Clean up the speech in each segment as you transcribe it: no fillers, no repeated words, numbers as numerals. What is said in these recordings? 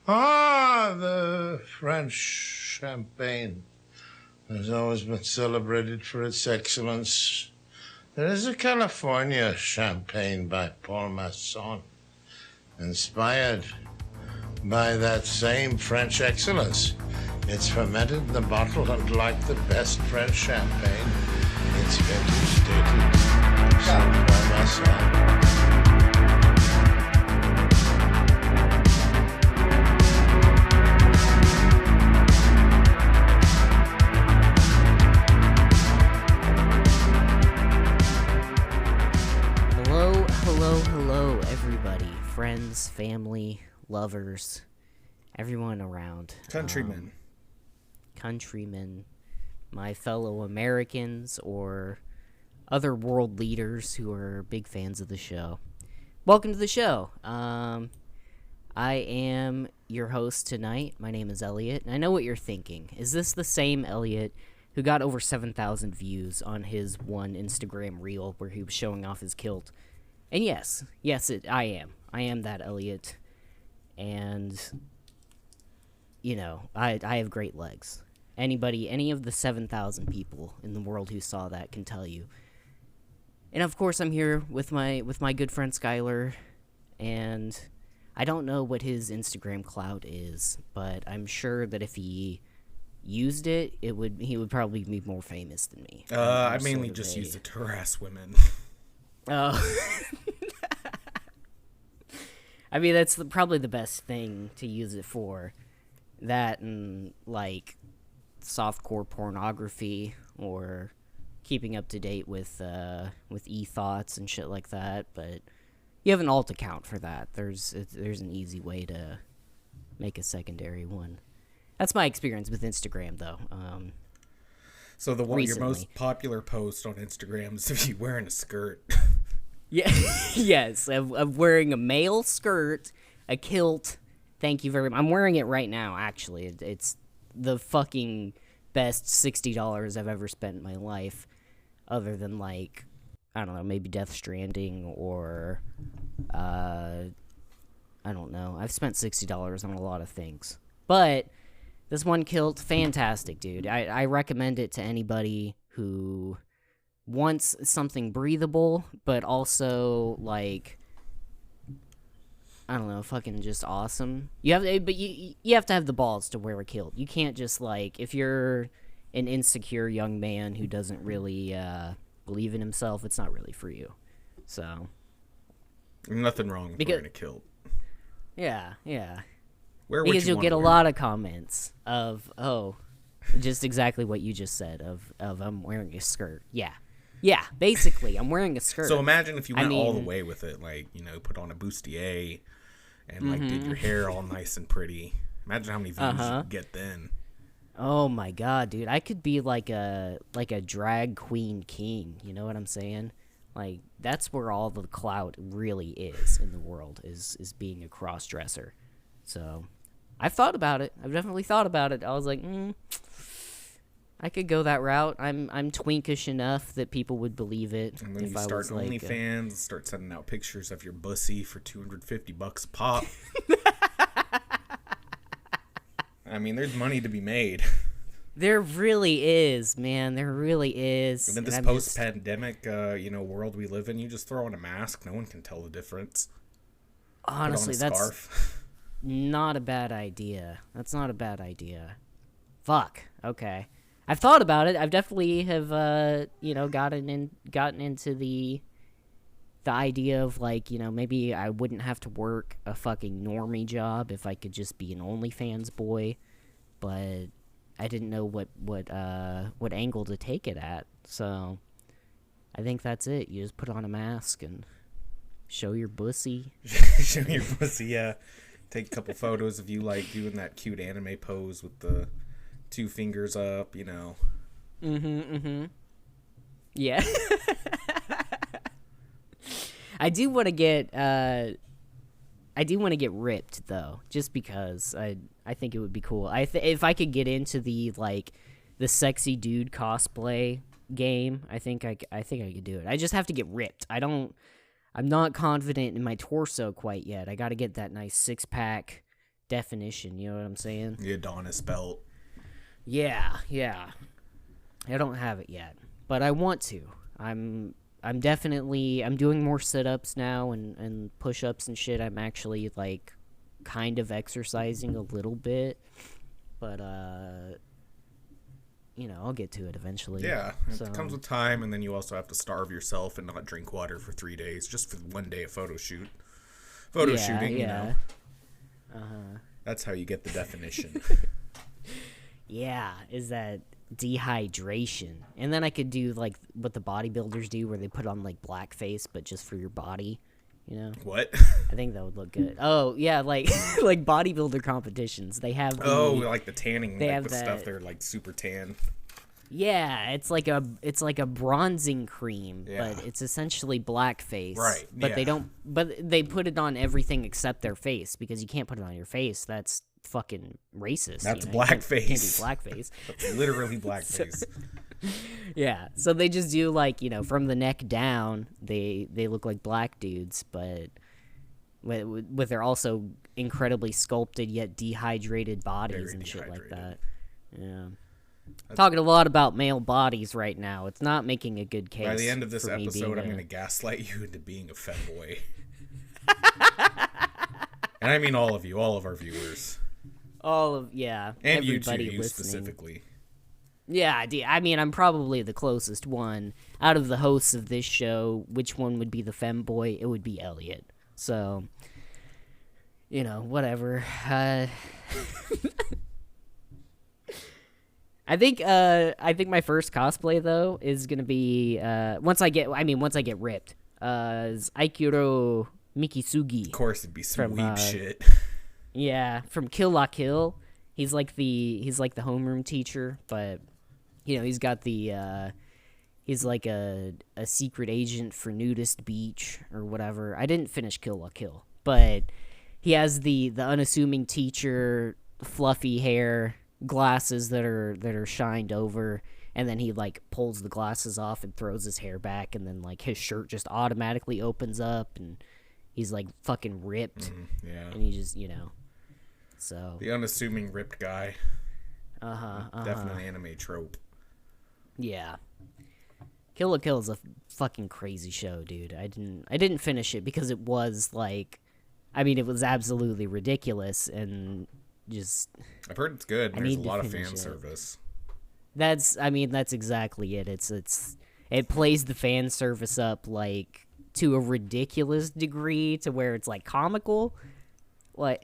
Ah, the French champagne has always been celebrated for its excellence. There is a California champagne by Paul Masson, inspired by that same French excellence. It's fermented in the bottle, and like the best French champagne, it's vintage dated. So Paul Masson. Hello, everybody, friends, family, lovers, everyone around. Countrymen. Countrymen, my fellow Americans, or other world leaders who are big fans of the show. Welcome to the show. I am your host tonight. My name is Elliott, and I know what you're thinking. Is this the same Elliott who got over 7,000 views on his one Instagram reel where he was showing off his kilt? And yes, I am. I am that Elliott, and, you know, I have great legs. Any of the 7,000 people in the world who saw that can tell you. And of course, I'm here with my good friend Skylar, and I don't know what his Instagram clout is, but I'm sure that if he used it, he would probably be more famous than me. I mainly just use it to harass women. Oh. I mean, that's probably the best thing to use it for. That and, like, softcore pornography or keeping up to date with e-thoughts and shit like that. But you have an alt account for that. There's an easy way to make a secondary one. That's my experience with Instagram, though. So your most popular post on Instagram is of you wearing a skirt. Yeah, yes, I'm wearing a male skirt, a kilt. Thank you very much. I'm wearing it right now, actually. It's the fucking best $60 I've ever spent in my life, other than, like, I don't know, maybe Death Stranding or, I don't know. I've spent $60 on a lot of things. But this one kilt, fantastic, dude. I recommend it to anybody who wants something breathable, but also, like, I don't know, fucking just awesome. You have to have the balls to wear a kilt. You can't just, like, if you're an insecure young man who doesn't really believe in himself, it's not really for you. So Nothing wrong with wearing a kilt. Yeah. Because you'll get a lot of comments of, just exactly what you just said, of I'm wearing a skirt. Yeah, basically, I'm wearing a skirt. So imagine if you went all the way with it, like, you know, put on a bustier and, like, did your hair all nice and pretty. Imagine how many views you'd get then. Oh my god, dude. I could be like a drag queen king, you know what I'm saying? Like, that's where all the clout really is in the world, is being a cross-dresser. So, I've thought about it. I've definitely thought about it. I was like, I could go that route. I'm twinkish enough that people would believe it. And then you start OnlyFans, start sending out pictures of your bussy for $250 a pop. I mean, there's money to be made. There really is, man. There really is. And then this post-pandemic, world we live in, you just throw on a mask, no one can tell the difference. Honestly, that's not a bad idea. That's not a bad idea. Fuck. Okay. I've thought about it. I've definitely have, gotten into the idea of, like, you know, maybe I wouldn't have to work a fucking normie job if I could just be an OnlyFans boy, but I didn't know what angle to take it at. So I think that's it. You just put on a mask and show your bussy. Show your bussy, yeah. Take a couple photos of you, like, doing that cute anime pose with the 2 fingers up, you know. Yeah. I do want to get ripped, though, just because I think it would be cool. If I could get into the sexy dude cosplay game, I think I could do it. I just have to get ripped. I'm not confident in my torso quite yet. I got to get that nice 6-pack definition. You know what I'm saying? The Adonis belt. Yeah. I don't have it yet, but I want to. I'm doing more sit-ups now and push-ups and shit. I'm actually like kind of exercising a little bit, but I'll get to it eventually. Yeah, it comes with time, and then you also have to starve yourself and not drink water for 3 days just for 1 day of shooting, you know. That's how you get the definition. Yeah, is that dehydration. And then I could do like what the bodybuilders do where they put on like blackface but just for your body, you know? What? I think that would look good. Oh, yeah, like like bodybuilder competitions. They have like the tanning, they like have the stuff they're like super tan. Yeah, it's like a bronzing cream, but it's essentially blackface. Right. But they put it on everything except their face because you can't put it on your face. That's fucking racist. That's Can't blackface. do blackface. That's literally blackface. Yeah, so they just do like, from the neck down, they look like black dudes, but with their also incredibly sculpted yet dehydrated bodies Very and shit like dehydrated. that. Yeah. Talking a lot about male bodies right now. It's not making a good case. By the end of this episode, I'm going to gaslight you into being a femboy. And I mean all of you, all of our viewers. And everybody you specifically. Yeah, I mean, I'm probably the closest one. Out of the hosts of this show, which one would be the femboy? It would be Elliott. So, whatever. I think my first cosplay though is gonna be once I get ripped. Is Aikiro Mikisugi. Of course, it'd be some weeb shit. Yeah, from Kill La Kill. He's like the homeroom teacher, but he's got the he's like a secret agent for Nudist Beach or whatever. I didn't finish Kill La Kill, but he has the unassuming teacher, fluffy hair, glasses that are shined over, and then he like pulls the glasses off and throws his hair back, and then like his shirt just automatically opens up and he's like fucking ripped. Yeah. And he just so the unassuming ripped guy. Definitely anime trope. Yeah. Kill La Kill is a fucking crazy show, dude. I didn't finish it because it was like, it was absolutely ridiculous and just. I've heard it's good. There's a lot of fan service. That's exactly it. It plays the fan service up like to a ridiculous degree to where it's like comical, but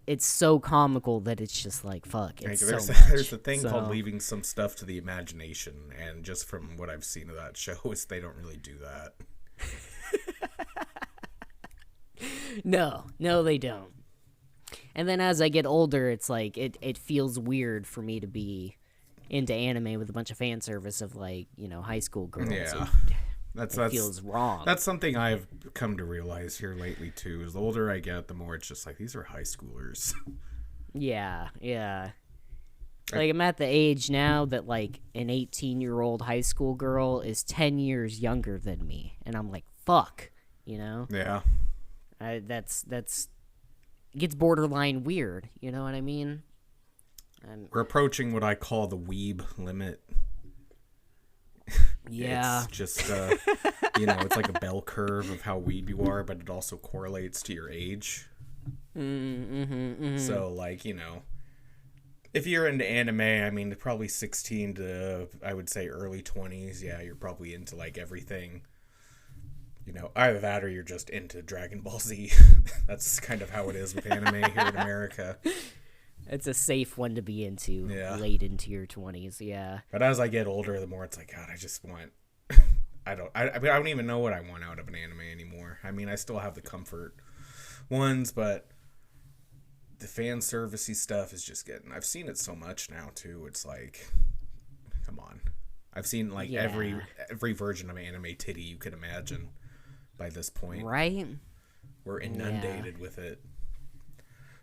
it's so comical that it's just like fuck. It's there's so much. There's a thing called leaving some stuff to the imagination, and just from what I've seen of that show, is they don't really do that. No, they don't. And then as I get older, it's like it feels weird for me to be into anime with a bunch of fan service of like high school girls. Yeah, that feels wrong. That's something I've come to realize here lately too. Is the older I get, the more it's just like these are high schoolers. Yeah. Like I'm at the age now that like an 18-year-old high school girl is 10 years younger than me, and I'm like, fuck, Yeah. That's it gets borderline weird. You know what I mean? We're approaching what I call the weeb limit. Yeah. It's just, it's like a bell curve of how weeb you are, but it also correlates to your age. So, like, if you're into anime, probably 16 to, I would say, early 20s. Yeah, you're probably into, like, everything. Either that or you're just into Dragon Ball Z. That's kind of how it is with anime here in America. It's a safe one to be into late into your 20s, yeah. But as I get older, the more it's like, God, I just want... I don't even know what I want out of an anime anymore. I still have the comfort ones, but the fan servicey stuff is just getting... I've seen it so much now, too. It's like, come on. I've seen, like, every version of anime titty you could imagine by this point. Right? We're inundated with it.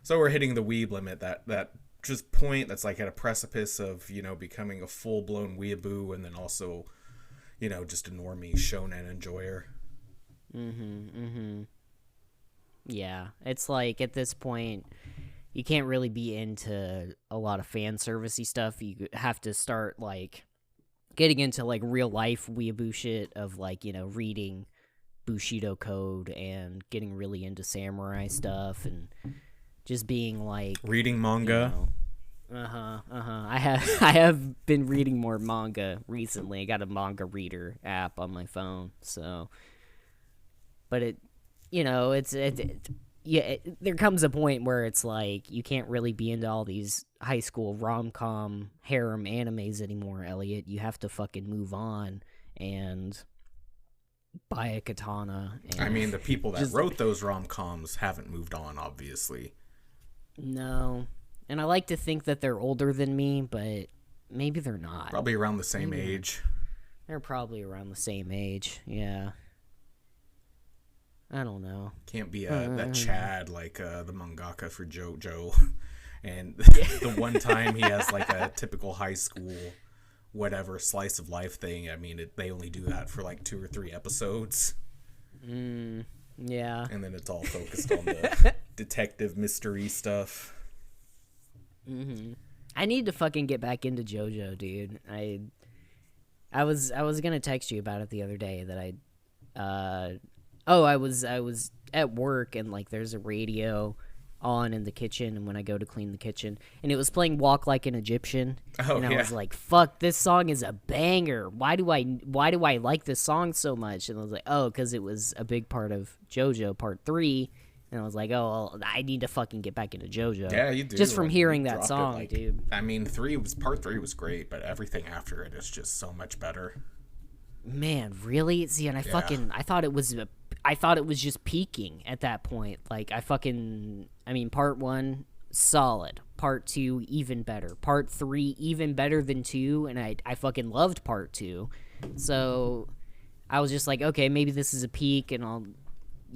So we're hitting the weeb limit, that just point that's like at a precipice of, becoming a full-blown weeaboo, and then also, just a normie shonen enjoyer. Yeah, it's like at this point, you can't really be into a lot of fan servicey stuff. You have to start like getting into like real life weeaboo shit of like, you know, reading Bushido code and getting really into samurai stuff and just being like reading manga. You know, I have been reading more manga recently. I got a manga reader app on my phone, so. But it, you know, there comes a point where it's like you can't really be into all these high school rom-com harem animes anymore, Elliott. You have to fucking move on and buy a katana. And I mean, the people that wrote those rom-coms haven't moved on, obviously. No. And I like to think that they're older than me, but maybe they're not. Probably around the same age. They're probably around the same age, yeah. I don't know. Can't be that Chad like the mangaka for JoJo. And the one time he has like a typical high school whatever slice of life thing, I mean, they only do that for like 2 or 3 episodes. Yeah. And then it's all focused on the detective mystery stuff. I need to fucking get back into JoJo, dude. I was gonna text you about it the other day that I was at work and like there's a radio on in the kitchen and when I go to clean the kitchen and it was playing Walk Like an Egyptian and I was like, fuck, this song is a banger. Why do I like this song so much? And I was like, oh, because it was a big part of JoJo Part 3. And I was like, oh, well, I need to fucking get back into JoJo. Yeah, you do. Just from hearing that song, dude. I mean, Part 3 was great, but everything after it is just so much better. Man, really? See, and I thought it was just peaking at that point. Like, Part 1, solid. Part 2, even better. Part 3, even better than 2, and I fucking loved Part 2. So, I was just like, okay, maybe this is a peak, and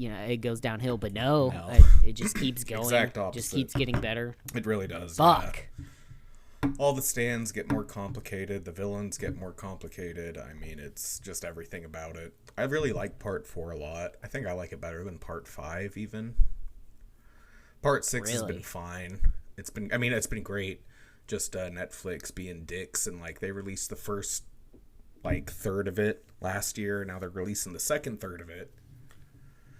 it goes downhill, but no. It just keeps going. Exact opposite. Just keeps getting better. It really does. Fuck. Yeah. All the stands get more complicated. The villains get more complicated. I mean, it's just everything about it. I really like Part 4 a lot. I think I like it better than Part 5 even. Part 6 has been fine. It's been great. Just Netflix being dicks and like they released the first like third of it last year. Now they're releasing the second third of it.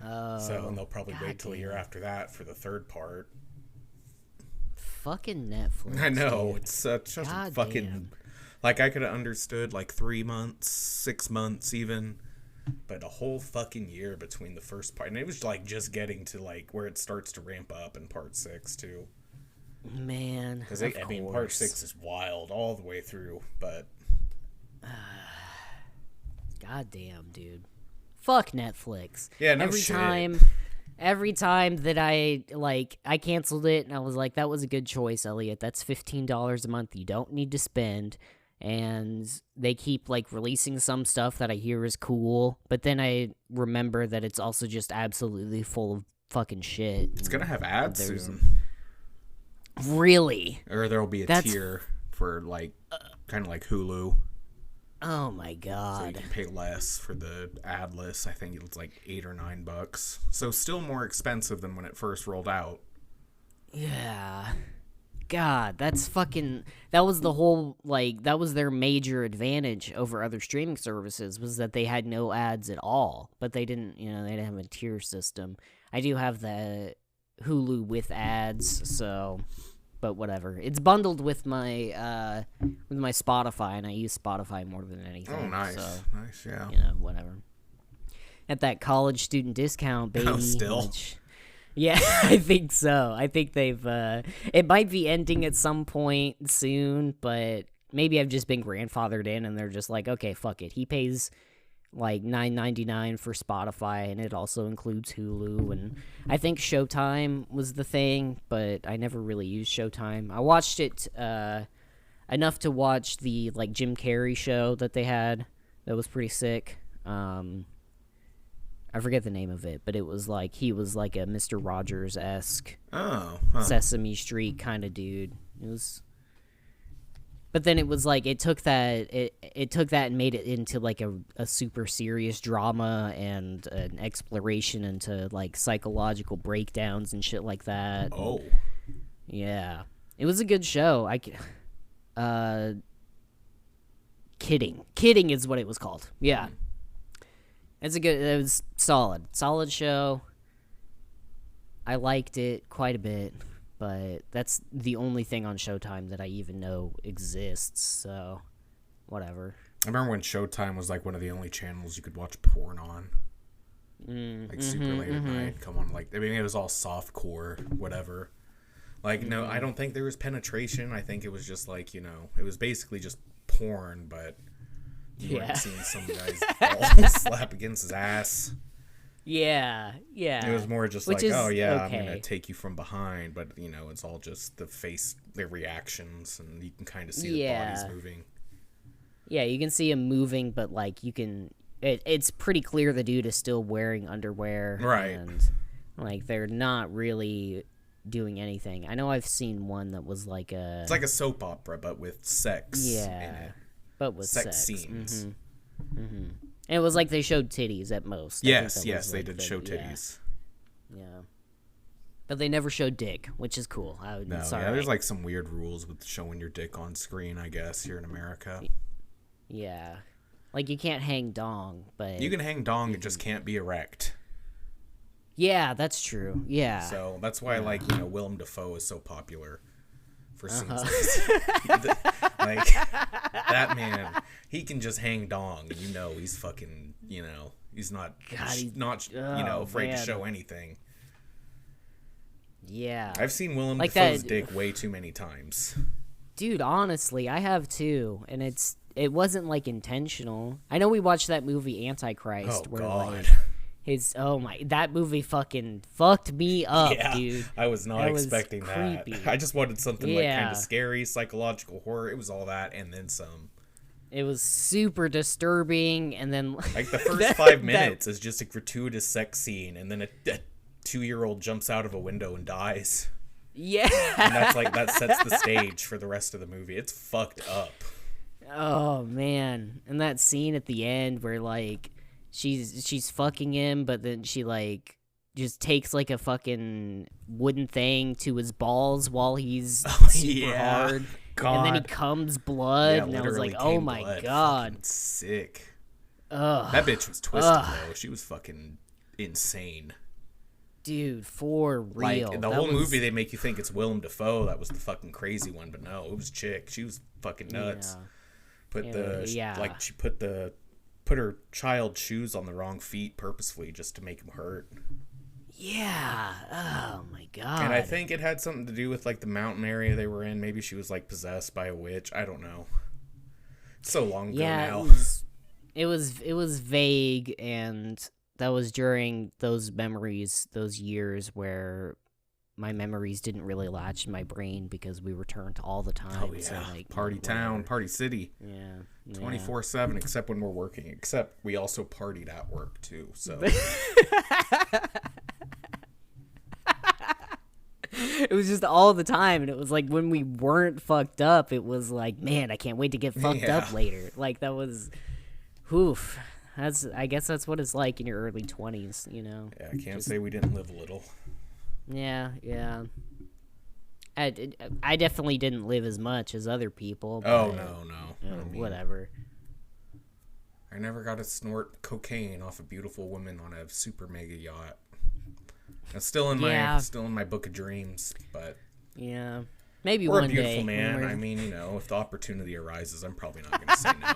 And they'll probably wait till a year after that for the third part. Fucking Netflix. I know. Dude. It's such a fucking... Damn. Like, I could have understood, like, 3 months, 6 months even. But a whole fucking year between the first part. And it was, like, just getting to, like, where it starts to ramp up in Part 6, too. Man, because Part 6 is wild all the way through, but... Goddamn, dude. Fuck Netflix. Yeah, no every shit. Every time that I canceled it and I was like, that was a good choice, Elliott. That's $15 a month you don't need to spend. And they keep like releasing some stuff that I hear is cool, but then I remember that it's also just absolutely full of fucking shit. It's gonna have ads soon. Really? Or there'll be a tier for like kind of like Hulu. Oh my god. So you can pay less for the adless. I think it's like $8 or $9. So still more expensive than when it first rolled out. Yeah. God, that's fucking... That was the whole, like, that was their major advantage over other streaming services, was that they had no ads at all. But they didn't, they didn't have a tier system. I do have the Hulu with ads, so... But whatever. It's bundled with my Spotify, and I use Spotify more than anything. Oh, nice. So, nice, yeah. Whatever. At that college student discount, baby. Oh, still? Yeah, I think so. I think they've... it might be ending at some point soon, but maybe I've just been grandfathered in, and they're just like, okay, fuck it. He pays... like $9.99 for Spotify, and it also includes Hulu, and I think Showtime was the thing, but I never really used Showtime. I watched it enough to watch the like Jim Carrey show that they had that was pretty sick. I forget the name of it, but it was like he was like a Mr. Rogers-esque Sesame Street kind of dude. It was... But then it was like it took that and made it into like a super serious drama and an exploration into like psychological breakdowns and shit like that. Oh. Yeah. It was a good show. Kidding is what it was called. Yeah. It was solid show. I liked it quite a bit, but that's the only thing on Showtime that I even know exists, so whatever. I remember when Showtime was like one of the only channels you could watch porn on. Like super late at night, come on, like, I mean, it was all softcore, whatever. Like, no, I don't think there was penetration. I think it was just like, you know, it was basically just porn, but you weren't seeing some guy's balls slap against his ass. Yeah. It was more just like, okay. I'm going to take you from behind, but, you know, it's all just the reactions, and you can kind of see the bodies moving. Yeah, you can see him moving, but, like, it's pretty clear the dude is still wearing underwear. Right. And, like, they're not really doing anything. I know I've seen one that was like a... It's like a soap opera, but with sex in it. But with sex scenes. And it was like they showed titties at most. Yes, they did show titties. Yeah. But they never showed dick, which is cool. There's like some weird rules with showing your dick on screen, I guess, here in America. Yeah. Like, you can't hang dong, but... You can hang dong, it just can't be erect. Yeah, that's true. Yeah. So that's why, like, you know, Willem Dafoe is so popular for scenes like that man. He can just hang dong, and you know he's fucking. You know he's not afraid to show anything. Yeah. I've seen Willem Dafoe's dick way too many times. Dude, honestly, I have too, and it wasn't like intentional. I know we watched that movie Antichrist. Oh, where God. Like, that movie fucking fucked me up, dude. I was not expecting that. I just wanted something like kind of scary, psychological horror. It was all that and then some. It was super disturbing, and then like the first 5 minutes is just a gratuitous sex scene, and then a 2-year-old jumps out of a window and dies. Yeah, and that's like that sets the stage for the rest of the movie. It's fucked up. Oh man, and that scene at the end where like. She's fucking him, but then she like just takes like a fucking wooden thing to his balls while he's super hard, and then he comes blood, and I was like, oh my god, fucking sick. Ugh. That bitch was twisted though. She was fucking insane, dude, for real. Like the whole movie, they make you think it's Willem Dafoe that was the fucking crazy one, but no, it was chick. She was fucking nuts. She put her child's shoes on the wrong feet purposefully just to make him hurt. Yeah. Oh my god. And I think it had something to do with like the mountain area they were in. Maybe she was like possessed by a witch. I don't know. So long ago now. It was vague, and that was during those years where my memories didn't really latch in my brain because we returned all the time. Oh yeah, so, like, party town, party city. Yeah, 24/7, except when we're working. Except we also partied at work too. So it was just all the time, and it was like when we weren't fucked up, it was like, man, I can't wait to get fucked up later. Like that was, oof. I guess that's what it's like in your early 20s, you know. Yeah, I can't say we didn't live a little. Yeah. I definitely didn't live as much as other people. But, no. You know, whatever. I never got to snort cocaine off a beautiful woman on a super mega yacht. It's still in my book of dreams, but yeah, maybe or one a beautiful day, man. I mean, you know, if the opportunity arises, I'm probably not going to say no.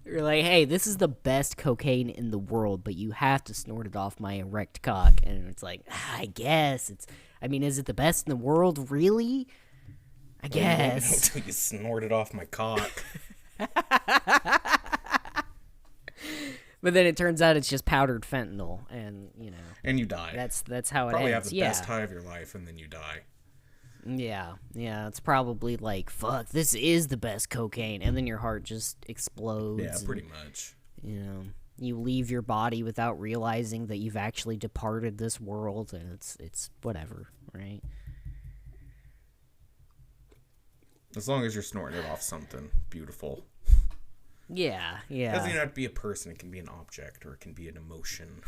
You're like, hey, this is the best cocaine in the world, but you have to snort it off my erect cock. And it's like, I guess it's. I mean, is it the best in the world, really? I guess. Until you snort it off my cock. But then it turns out it's just powdered fentanyl, and you know. And you die. That's how it probably ends. Have the best high of your life, and then you die. Yeah, it's probably like, fuck, this is the best cocaine, and then your heart just explodes. Yeah, pretty much. You know, you leave your body without realizing that you've actually departed this world, and it's whatever, right? As long as you're snorting it off something beautiful. Yeah. It doesn't even have to be a person. It can be an object, or it can be an emotion.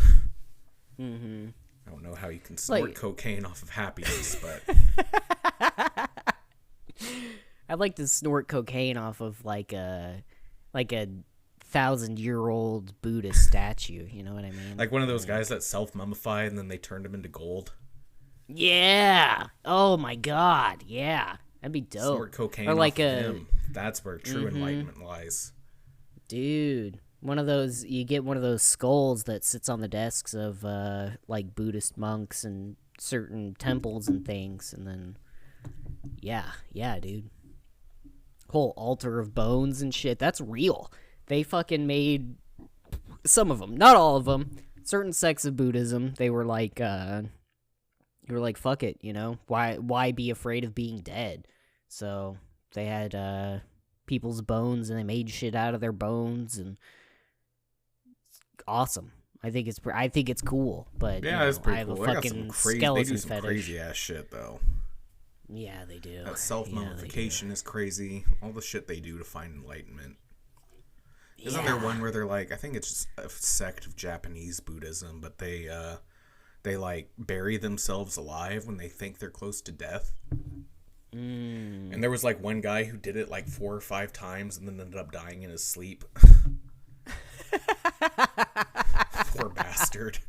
Mm-hmm. I don't know how you can snort cocaine off of happiness, but I'd like to snort cocaine off of like a 1,000-year-old Buddhist statue. You know what I mean? Like one of those guys that self-mummify and then they turned him into gold. Yeah. Oh my God. Yeah. That'd be dope. Snort cocaine or like off of him. That's where true enlightenment lies. Dude, you get one of those skulls that sits on the desks of like Buddhist monks and certain temples and things, and then yeah, dude. Whole altar of bones and shit. That's real. They fucking made some of them, not all of them. Certain sects of Buddhism, they were like fuck it, you know? Why be afraid of being dead? So they had people's bones, and they made shit out of their bones, and it's awesome. I think it's cool, but yeah, it's pretty cool. I have a fucking skeleton they do some fetish. Crazy ass shit though. Yeah, they do. That self-mummification is crazy. All the shit they do to find enlightenment. Isn't there one where they're like, I think it's just a sect of Japanese Buddhism, but they like bury themselves alive when they think they're close to death. And there was like one guy who did it like 4 or 5 times and then ended up dying in his sleep. Poor bastard.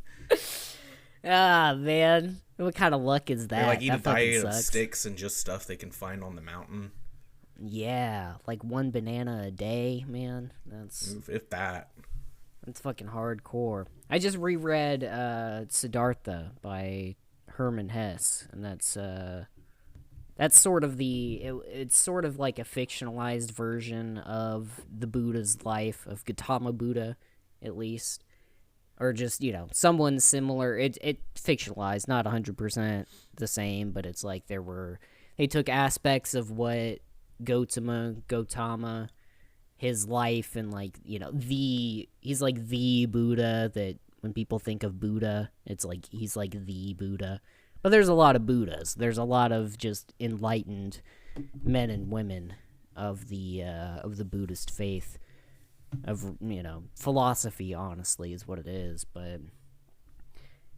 Ah, man. What kind of luck is that? They like eat that a diet sucks. of sticks and just stuff they can find on the mountain. Yeah, like 1 banana a day, man. That's fucking hardcore. I just reread Siddhartha by Hermann Hesse, and that's sort of it's sort of like a fictionalized version of the Buddha's life, of Gautama Buddha, at least. Or just, you know, someone similar. It fictionalized, not 100% the same, but it's like they took aspects of what Gautama, his life, and like, you know, he's like the Buddha, that when people think of Buddha, it's like he's like the Buddha. But there's a lot of Buddhas. There's a lot of just enlightened men and women of the Buddhist faith, of, you know, philosophy, honestly, is what it is. But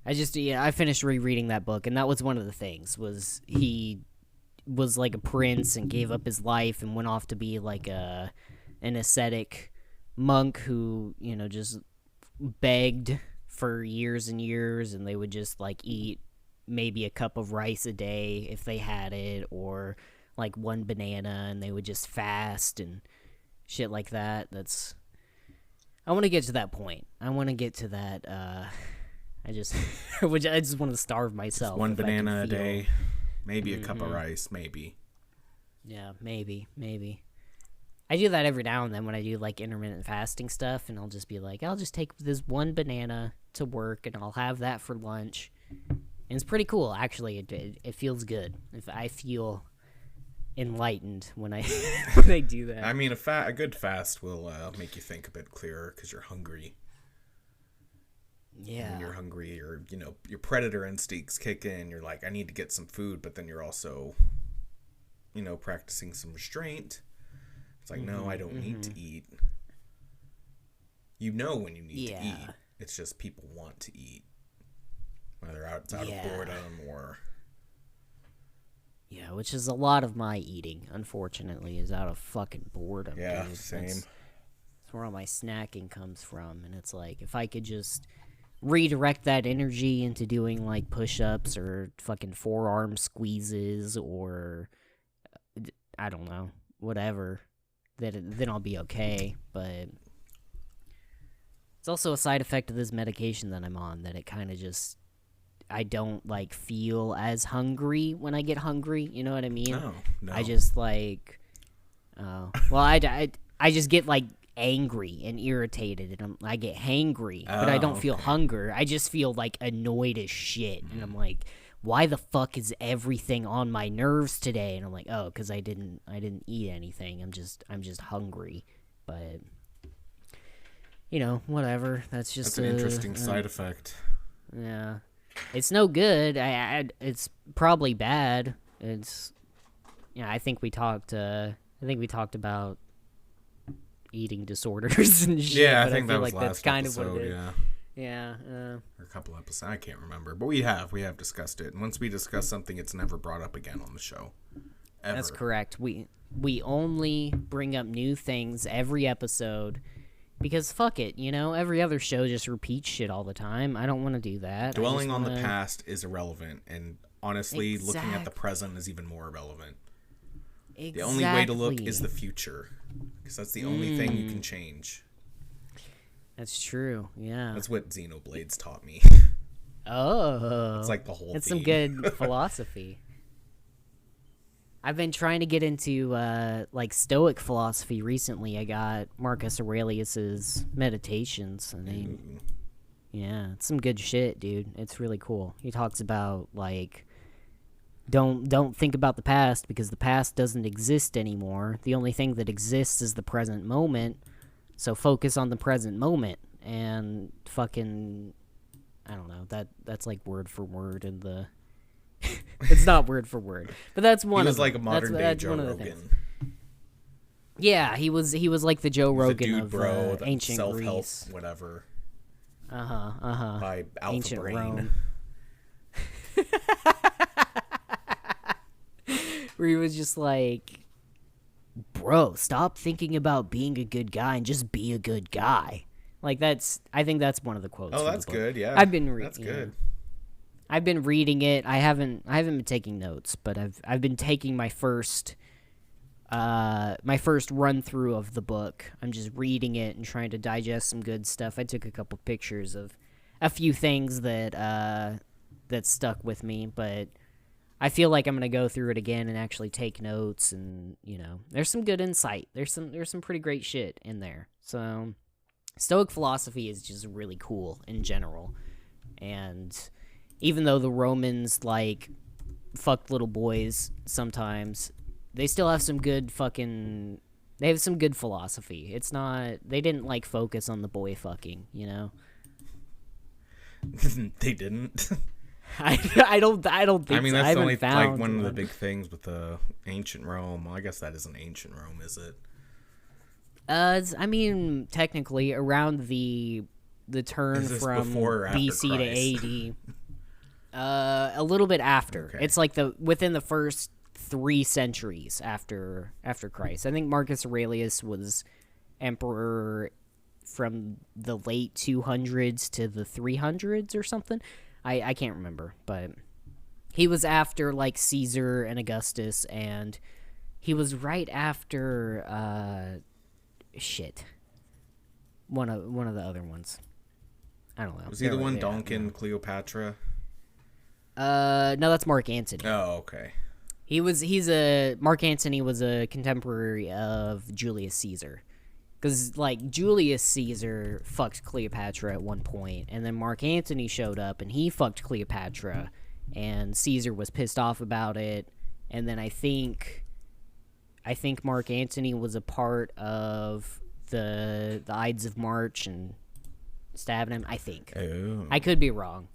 I finished rereading that book, and that was one of the things, was he was like a prince and gave up his life and went off to be like an ascetic monk who, you know, just begged for years and years, and they would just like eat maybe a cup of rice a day if they had it, or like 1 banana, and they would just fast and shit like that. I want to get to that point. I want to get to that. I just want to starve myself. Just 1 banana a day, maybe a cup of rice, maybe. Yeah, maybe. I do that every now and then when I do like intermittent fasting stuff, and I'll just be like, I'll just take this 1 banana to work, and I'll have that for lunch. And it's pretty cool, actually. It feels good. If I feel enlightened when I when I do that. I mean, a good fast will make you think a bit clearer because you're hungry. Yeah. When you're hungry, your predator instincts kick in. You're like, I need to get some food, but then you're also, practicing some restraint. It's like, no, I don't need to eat. You know when you need to eat. It's just people want to eat. Whether it's out of boredom or... Yeah, which is a lot of my eating, unfortunately, is out of fucking boredom. Yeah, dude. same. That's where all my snacking comes from. And it's like, if I could just redirect that energy into doing, like, push-ups or fucking forearm squeezes or, I don't know, whatever, then I'll be okay. But it's also a side effect of this medication that I'm on, that it kind of just... I don't, like, feel as hungry when I get hungry, you know what I mean? No. I just, like, I just get, like, angry and irritated, and I get hangry, but I don't feel hunger. I just feel, like, annoyed as shit, and I'm like, why the fuck is everything on my nerves today? And I'm like, oh, because I didn't eat anything. I'm just hungry, but, whatever. That's an interesting side effect. Yeah. It's no good. It's probably bad. I think we talked about eating disorders and shit. Yeah, but I think that was like last that's kind episode, of what it is. Yeah. Or a couple episodes. I can't remember. But we have discussed it. And once we discuss something, it's never brought up again on the show. Ever. That's correct. We only bring up new things every episode because fuck it, every other show just repeats shit all the time. I don't want to do that. Dwelling on the past is irrelevant, and honestly, looking at the present is even more irrelevant. Exactly. The only way to look is the future, because that's the only thing you can change. That's true, yeah. That's what Xenoblades taught me. Oh. It's like the whole It's theme. some good philosophy. I've been trying to get into like Stoic philosophy recently. I got Marcus Aurelius's Meditations, and yeah, it's some good shit, dude. It's really cool. He talks about like don't think about the past because the past doesn't exist anymore. The only thing that exists is the present moment. So focus on the present moment and fucking I don't know. That's like word for word in the it's not word for word, but that's one. He was of like them. a modern day Joe Rogan. Things. Yeah, he was like the Joe Rogan dude, of bro, ancient self-help, Greece. whatever. By Alpha ancient Brain. Rome. Where he was just like, bro, stop thinking about being a good guy and just be a good guy. Like I think that's one of the quotes. Oh, from that's the book. good. Yeah, I've been that's good. I've been reading it. I haven't been taking notes, but I've been taking my first run through of the book. I'm just reading it and trying to digest some good stuff. I took a couple pictures of a few things that stuck with me, but I feel like I'm gonna go through it again and actually take notes. And there's some good insight. There's some pretty great shit in there. So Stoic philosophy is just really cool in general, and even though the Romans like fucked little boys sometimes, they still have some good they have some good philosophy. It's not, they didn't like focus on the boy fucking, They didn't. I don't think I mean, so. that's I the only found like one of the big things with the ancient Rome. Well, I guess that isn't ancient Rome, is it? I mean, technically around the turn from before or after BC Christ? to AD. A little bit after. Okay. It's like within the first 3 centuries after Christ. I think Marcus Aurelius was emperor from the late 200s to the 300s or something. I can't remember, but he was after like Caesar and Augustus, and he was right after one of the other ones. I don't know. Was he the one donking Cleopatra? No, that's Mark Antony. Oh, okay. Mark Antony was a contemporary of Julius Caesar. Because, like, Julius Caesar fucked Cleopatra at one point, and then Mark Antony showed up, and he fucked Cleopatra, and Caesar was pissed off about it, and then I think Mark Antony was a part of the Ides of March and stabbing him, I think. Oh. I could be wrong,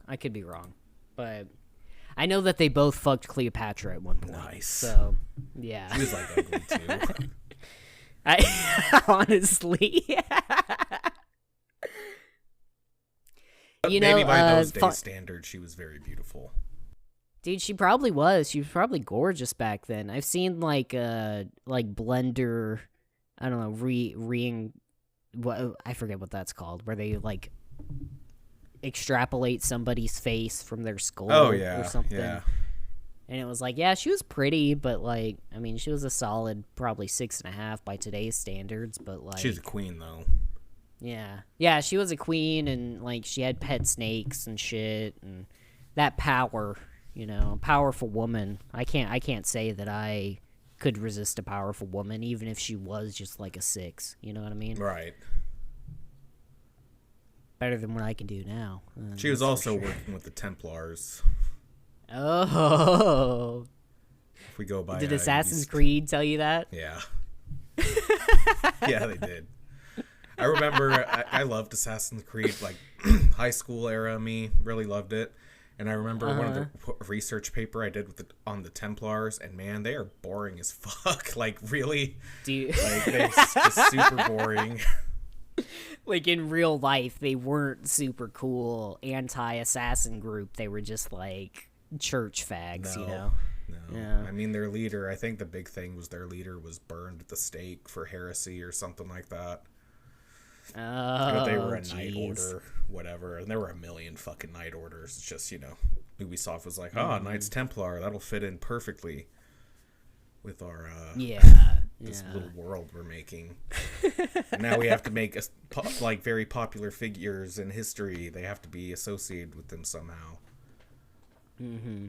but I know that they both fucked Cleopatra at one point. Nice. So, yeah. She was, like, ugly, too. I honestly, maybe by those days' standards, she was very beautiful. Dude, she probably was. She was probably gorgeous back then. I've seen like Blender, I don't know, what I forget what that's called, where they like extrapolate somebody's face from their skull or something. Yeah. And it was like, yeah, she was pretty, but like, I mean, she was a solid probably 6.5 by today's standards, but like, She's a queen though. Yeah, she was a queen, and like she had pet snakes and shit, and that power, powerful woman. I can't say that I could resist a powerful woman, even if she was just like a 6. You know what I mean? Right. Better than what I can do now. She was also working with the Templars. Oh. If we go by, did Assassin's Creed tell you that? Yeah. Yeah, they did. I remember I loved Assassin's Creed, like high school era. Me really loved it, and I remember one of the research paper I did on the Templars, and man, they are boring as fuck. Like really, Do you... like they're just super boring. Like, in real life, they weren't super cool anti-assassin group. They were just, like, church fags, you know? No. Yeah. I mean, their leader, I think the big thing was their leader was burned at the stake for heresy or something like that. But they were a Night Order, whatever. And there were a million fucking Night Orders. It's just, Ubisoft was like, Knights Templar, that'll fit in perfectly with our this little world we're making. And now we have to make very popular figures in history. They have to be associated with them somehow. Mm-hmm.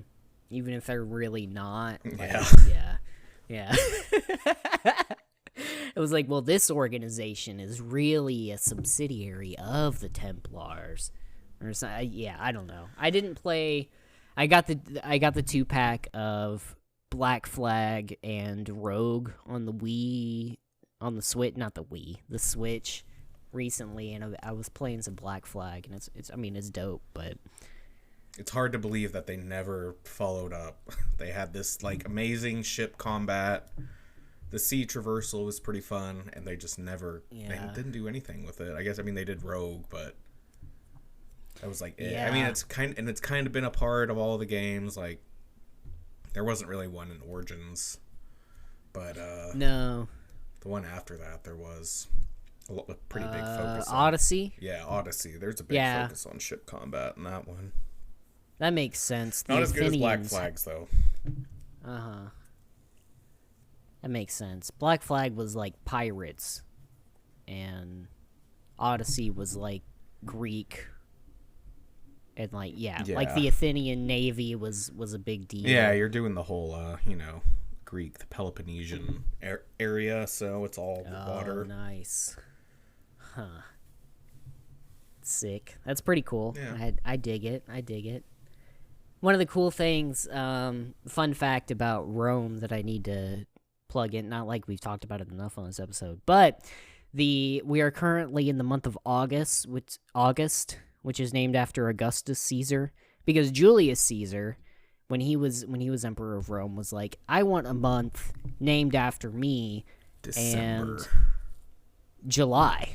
Even if they're really not. Like, yeah. It was like, well, this organization is really a subsidiary of the Templars, or something. Yeah, I don't know. I didn't play. I got the 2-pack of Black Flag and Rogue on the Wii, on the Switch, not the Wii, the Switch, recently, and I was playing some Black Flag, and it's dope, but it's hard to believe that they never followed up. They had this like amazing ship combat. The sea traversal was pretty fun, and they just never they didn't do anything with it. I guess they did Rogue, but that was like it. I mean, it's kind of been a part of all the games. Like, there wasn't really one in Origins, but no, the one after that there was a pretty big focus on Odyssey. Yeah, Odyssey. There's a big focus on ship combat in that one. That makes sense. Not as good as Black Flags, though. That makes sense. Black Flag was like pirates, and Odyssey was like Greek, and like like the Athenian navy was a big deal. Yeah, you're doing the whole Greek, the Peloponnesian area, so it's all water. Nice. Huh. Sick. That's pretty cool. Yeah. I dig it. One of the cool things, fun fact about Rome that I need to plug in, not like we've talked about it enough on this episode, but we are currently in the month of August, which is named after Augustus Caesar, because Julius Caesar, when he was emperor of Rome, was like, I want a month named after me. December. And July.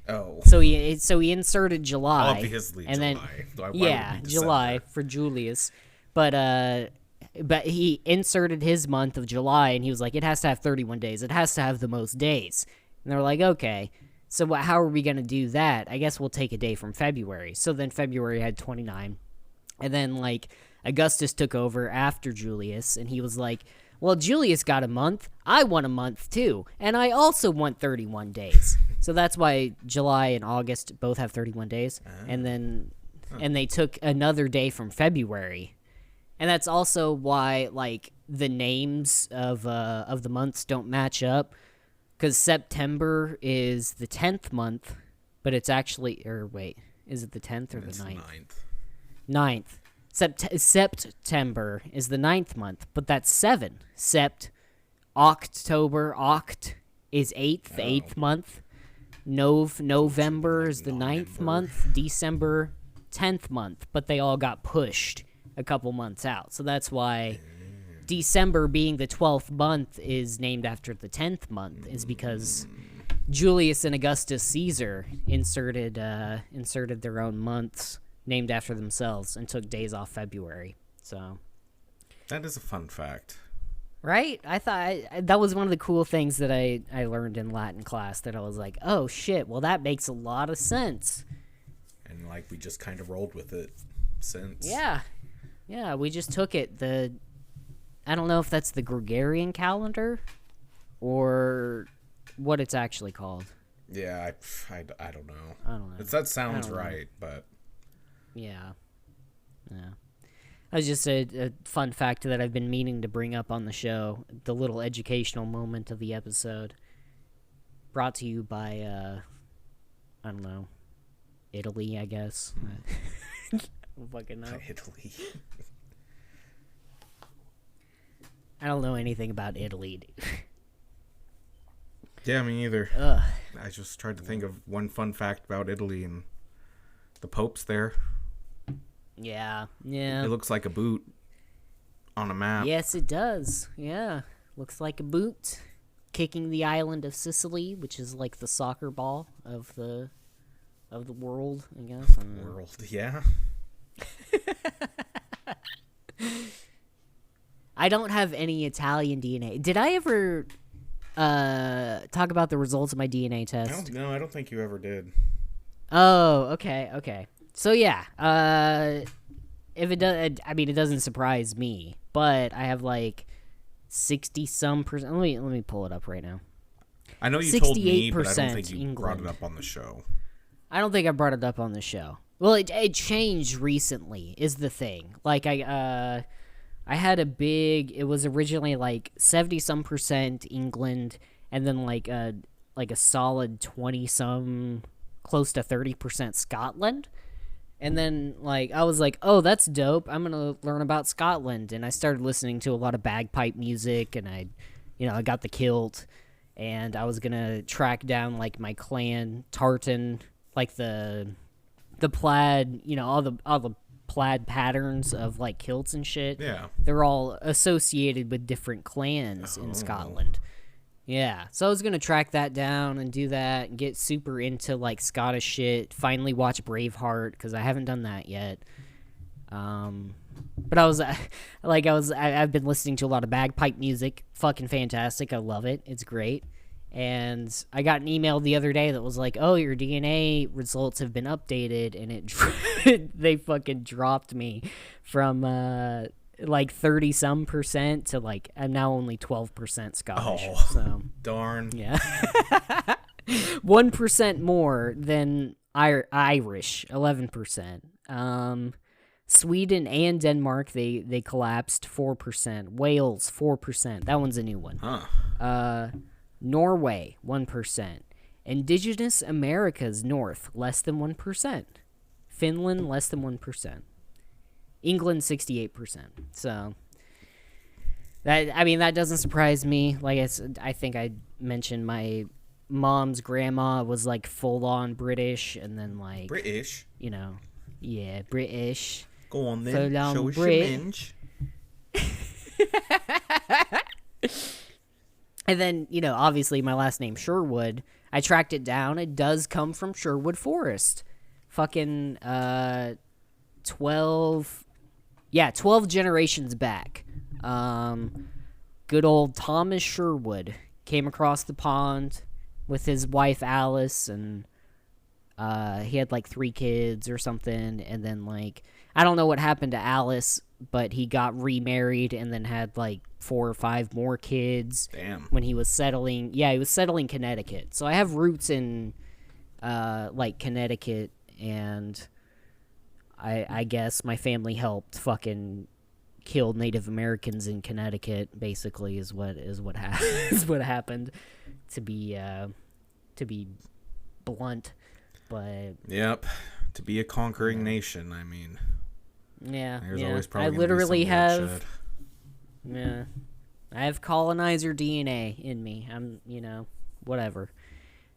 Oh. So he inserted July. Obviously, and July. Then July for Julius, but he inserted his month of July, and he was like, it has to have 31 days. It has to have the most days. And they're like, okay, so how are we going to do that? I guess we'll take a day from February. So then February had 29. And then, like, Augustus took over after Julius, and he was like, well, Julius got a month. I want a month, too. And I also want 31 days. So that's why July and August both have 31 days. And then and they took another day from February. And that's also why, like, the names of the months don't match up, because September is the 10th month, but it's actually, is it the 10th or the 9th? 9th. September is the 9th month, but that's 7. October, is 8th, the 8th month. November is the 9th month. December, 10th month, but they all got pushed a couple months out. So that's why December being the 12th month is named after the 10th month, is because Julius and Augustus Caesar inserted their own months named after themselves and took days off February. So that is a fun fact. Right? I thought that was one of the cool things that I learned in Latin class, that I was like, oh shit, well that makes a lot of sense. And like we just kind of rolled with it since. Yeah, we just took it. I don't know if that's the Gregorian calendar or what it's actually called. Yeah, I don't know. I don't know. That sounds right, but... Yeah. That was just a fun fact that I've been meaning to bring up on the show. The little educational moment of the episode. Brought to you by, I don't know, Italy, I guess. I don't fucking know. Italy. I don't know anything about Italy, dude. Yeah, me either. Ugh. I just tried to think of one fun fact about Italy, and the Pope's there. Yeah. It looks like a boot on a map. Yes, it does. Yeah. Looks like a boot. Kicking the island of Sicily, which is like the soccer ball of the of the world, I guess. World, yeah. I don't have any Italian DNA. Did I ever talk about the results of my DNA test? I don't think you ever did. Oh, okay. So yeah, if it does, I mean, it doesn't surprise me, but I have like 60-some%. Let me pull it up right now. I know you told me, but I 68% don't think you England. brought it up on the show. I don't think I brought it up on the show. Well, it changed recently, is the thing. Like I had a big. It was originally like 70-some% England, and then like a solid 20-some, close to 30% Scotland. And then, like, I was like, oh, that's dope. I'm going to learn about Scotland. And I started listening to a lot of bagpipe music, and I got the kilt. And I was going to track down, like, my clan, tartan, like the plaid, all the plaid patterns of, like, kilts and shit. Yeah. They're all associated with different clans in Scotland. Yeah, so I was going to track that down and do that and get super into, like, Scottish shit. Finally watch Braveheart, because I haven't done that yet. But I've been listening to a lot of bagpipe music. Fucking fantastic. I love it. It's great. And I got an email the other day that was like, oh, your DNA results have been updated, and they fucking dropped me from, like 30-some% to like I'm now only 12% Scottish. Oh, so darn. Yeah. 1% more than Irish, 11%. Sweden and Denmark, they collapsed, 4%. Wales, 4%. That one's a new one. Huh. Norway, 1%. Indigenous Americas North, less than 1%. Finland, less than 1%. England, 68%. So that doesn't surprise me. Like I think I mentioned my mom's grandma was like full on British, and then like British. Yeah, British. Go on then. Full on Show us your Brit. minge. And then obviously my last name Sherwood. I tracked it down. It does come from Sherwood Forest. Fucking 12 generations back. Good old Thomas Sherwood came across the pond with his wife Alice, and he had like 3 kids or something, and then like I don't know what happened to Alice, but he got remarried and then had like 4 or 5 more kids. Damn. When he was settling Connecticut. So I have roots in like Connecticut, and I guess my family helped fucking kill Native Americans in Connecticut. Basically, is what happened. To be blunt, but yep, to be a conquering nation. I mean, yeah, there's always probably I gonna literally be some have, bloodshed. yeah, I have colonizer DNA in me. I'm, whatever.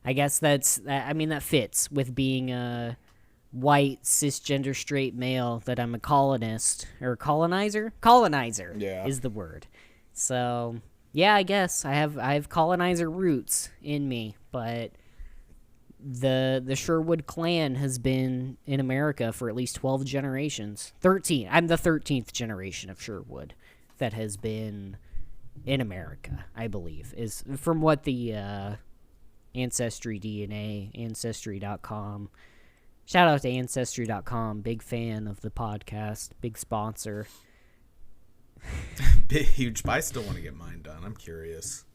I guess that fits with being a white, cisgender, straight male, that I'm a colonist, or colonizer? Colonizer, Yeah. is the word. So, yeah, I guess I have colonizer roots in me, but the Sherwood clan has been in America for at least 12 generations. 13. I'm the 13th generation of Sherwood that has been in America, I believe, is from what the Ancestry DNA, Ancestry.com. Shout out to Ancestry.com. Big fan of the podcast. Big sponsor. Big, huge. But I still want to get mine done. I'm curious.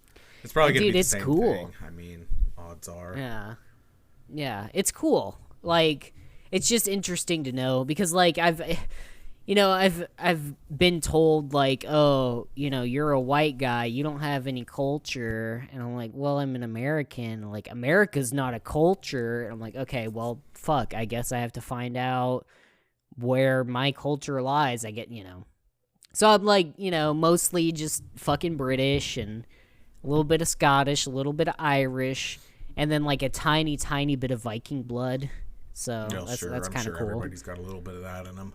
It's probably going to be the same thing. I mean, odds are. Yeah. Yeah, it's cool. Like, it's just interesting to know, because like I've been told like, oh, you're a white guy, you don't have any culture, and I'm like, well, I'm an American. Like, America's not a culture. And I'm like, okay, well, fuck. I guess I have to find out where my culture lies. I get, So I'm like, mostly just fucking British and a little bit of Scottish, a little bit of Irish, and then like a tiny, tiny bit of Viking blood. So that's kind of cool. Everybody's got a little bit of that in them.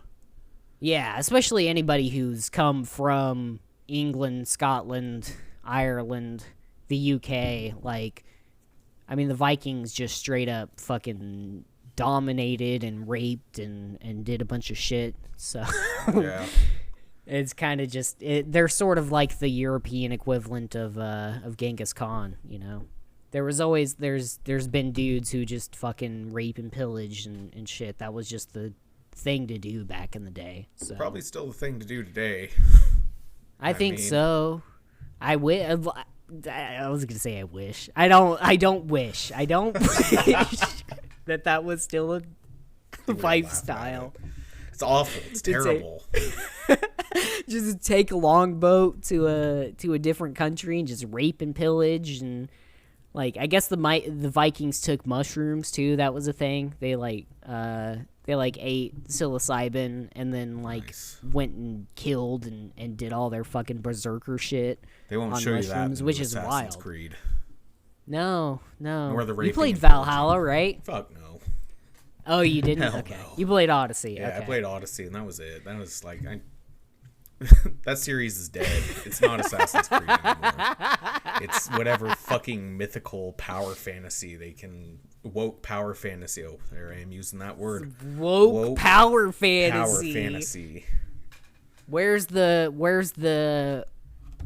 Yeah, especially anybody who's come from England, Scotland, Ireland, the UK. Like, I mean, the Vikings just straight up fucking dominated and raped and did a bunch of shit. So Yeah. it's kind of just they're sort of like the European equivalent of Genghis Khan, you know. There's been dudes who just fucking rape and pillage and shit. That was just the thing to do back in the day. So Probably still the thing to do today. I think mean- so. I was gonna say I wish. I don't wish that was still a lifestyle. It's awful. It's terrible. Just take a longboat to a different country and just rape and pillage and like I guess the Vikings took mushrooms too. That was a thing. They ate psilocybin and then Nice. went and killed and did all their fucking berserker shit. They won't on show you that, mushrooms, in which is Assassin's wild. Creed. No. Nor the You raping played and pillaging. Valhalla, right? Fuck no. Oh, you didn't? Hell Okay. no. You played Odyssey. Yeah, okay. I played Odyssey, and that was it. That was like, that series is dead. It's not Assassin's Creed anymore. It's whatever fucking mythical power fantasy they can. Woke power fantasy. Oh, there I am using that word. Woke power Power fantasy. fantasy. Where's the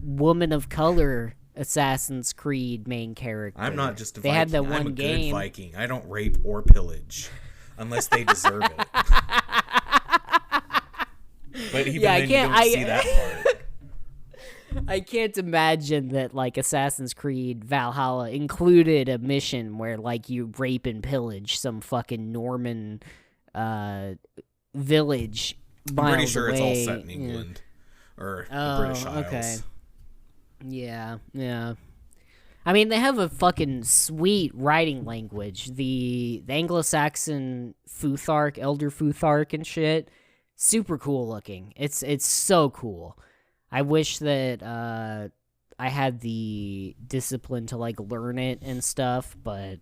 woman of color Assassin's Creed main character? I'm not just a They Viking. had that I'm one a game. good Viking. I don't rape or pillage unless they deserve it. But even Yeah, I then, can't- you don't see that part. I can't imagine that like Assassin's Creed Valhalla included a mission where like you rape and pillage some fucking Norman village. I'm pretty miles sure it's all away. set in Yeah. England or the Oh, British Isles. okay. Yeah. I mean, they have a fucking sweet writing language. The Anglo-Saxon Futhark, Elder Futhark and shit, super cool looking. It's so cool. I wish that I had the discipline to like learn it and stuff, but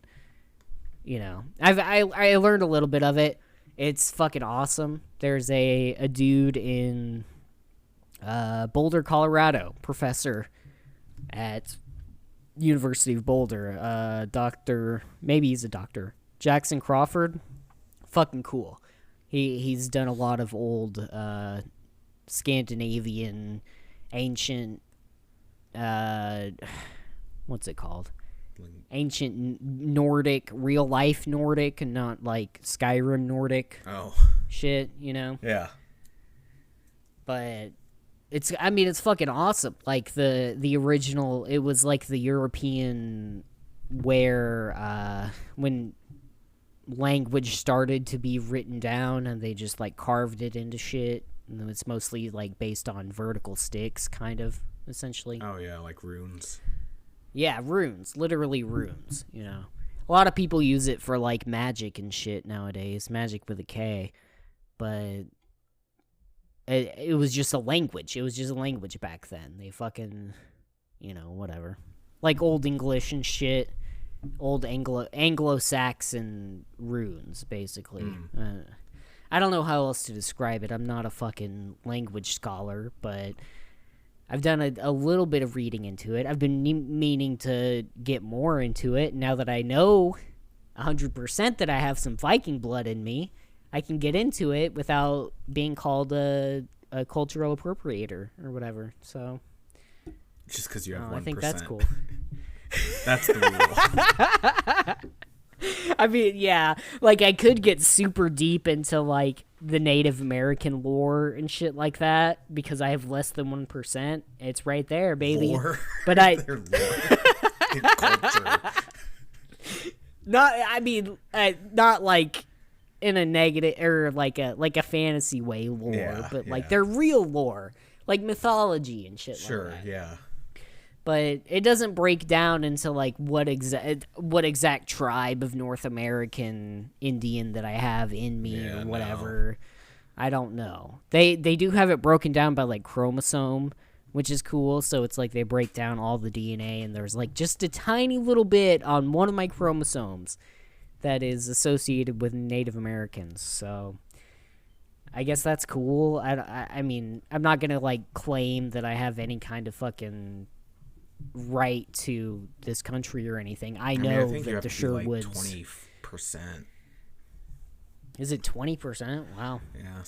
you know, I learned a little bit of it. It's fucking awesome. There's a dude in Boulder, Colorado, professor at University of Boulder, maybe he's a doctor, Jackson Crawford, fucking cool. He's done a lot of old Scandinavian, ancient, what's it called? Ancient Nordic, real life Nordic, and not like Skyrim Nordic Oh, shit, you know? yeah. But it's fucking awesome. Like the original, it was like the European where when language started to be written down and they just like carved it into shit, and it's mostly like based on vertical sticks, kind of, essentially. Oh, yeah, like runes. Yeah, runes, literally runes, you know. A lot of people use it for like magic and shit nowadays, magic with a K, but it was just a language. It was just a language back then. They fucking, you know, whatever. Like Old English and shit. Old Anglo-Saxon runes, basically. I don't know how else to describe it. I'm not a fucking language scholar, but I've done a little bit of reading into it. I've been meaning to get more into it. Now that I know 100% that I have some Viking blood in me, I can get into it without being called a cultural appropriator or whatever. So Just because you have 1%. I think that's cool. That's the rule. I mean, yeah, like I could get super deep into like the Native American lore and shit like that because I have less than 1%. It's right there, baby. Lore. But I Their lore. In culture. not like in a negative or like a fantasy way lore, Yeah, but like yeah. they're real lore, like mythology and shit Sure, like that. yeah. But it doesn't break down into like what exact tribe of North American Indian that I have in me Yeah, or no. whatever. I don't know. They do have it broken down by like chromosome, which is cool. So it's like they break down all the DNA and there's like just a tiny little bit on one of my chromosomes that is associated with Native Americans. So I guess that's cool. I mean, I'm not gonna like claim that I have any kind of fucking right to this country or anything. I know think you that have the to be like Sherwoods. 20%. Is it 20%? Wow. Yeah.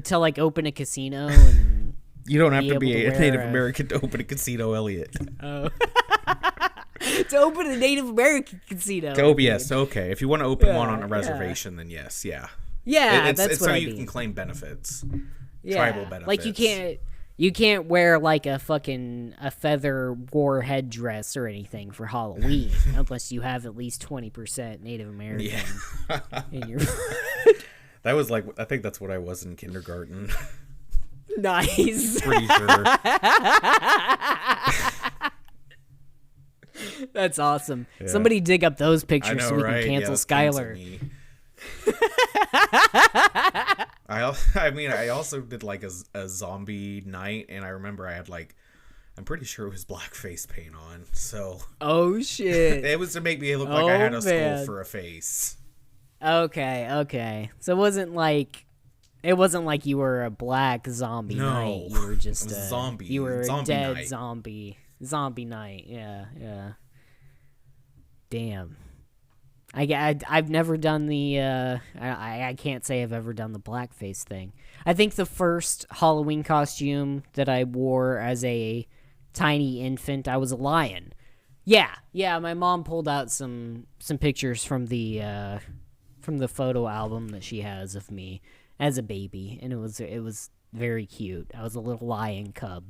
To open a casino and you don't have to be able to a Native American to open a casino, Elliott. oh. To open a Native American casino. Oh, yes, okay. If you want to open one on a reservation, then yes, yeah. Yeah, that's it's what so I you mean. can claim benefits. Yeah. Tribal benefits. Like you can't wear like a feather war headdress or anything for Halloween unless you have at least 20% Native American in your That was like, I think that's what I was in kindergarten. Nice. Pretty sure. That's awesome. Yeah. Somebody dig up those pictures so we right? can cancel Skylar. I also did like a zombie night, and I remember I had like, I'm pretty sure it was blackface paint on. So oh shit! It was to make me look like I had a skull for a face. Okay. So it wasn't like you were a black zombie night. You were just a zombie. You were zombie a dead night. zombie night. Yeah. Damn. I've never done the I can't say I've ever done the blackface thing. I think the first Halloween costume that I wore as a tiny infant, I was a lion. Yeah, my mom pulled out some pictures from the photo album that she has of me as a baby, and it was very cute. I was a little lion cub.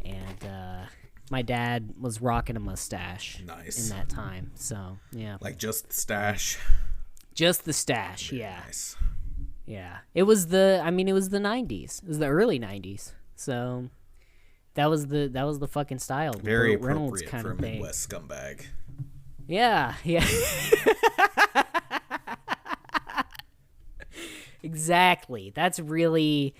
And my dad was rocking a mustache in that time. So, yeah. Like just the stash? Just the stash, yeah. Nice. Yeah. It was the 90s. It was the early 90s. So, that was the fucking style. Very Burt Reynolds appropriate kind for of a thing. Midwest scumbag. Yeah. Exactly. That's really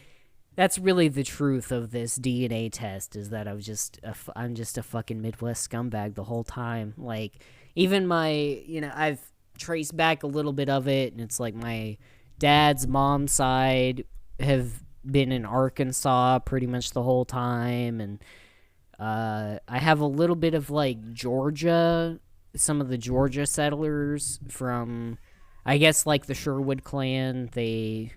the truth of this DNA test, is that I'm just a fucking Midwest scumbag the whole time. Like, even I've traced back a little bit of it, and it's like my dad's mom's side have been in Arkansas pretty much the whole time, and I have a little bit of like Georgia, some of the Georgia settlers from, I guess, like the Sherwood clan. They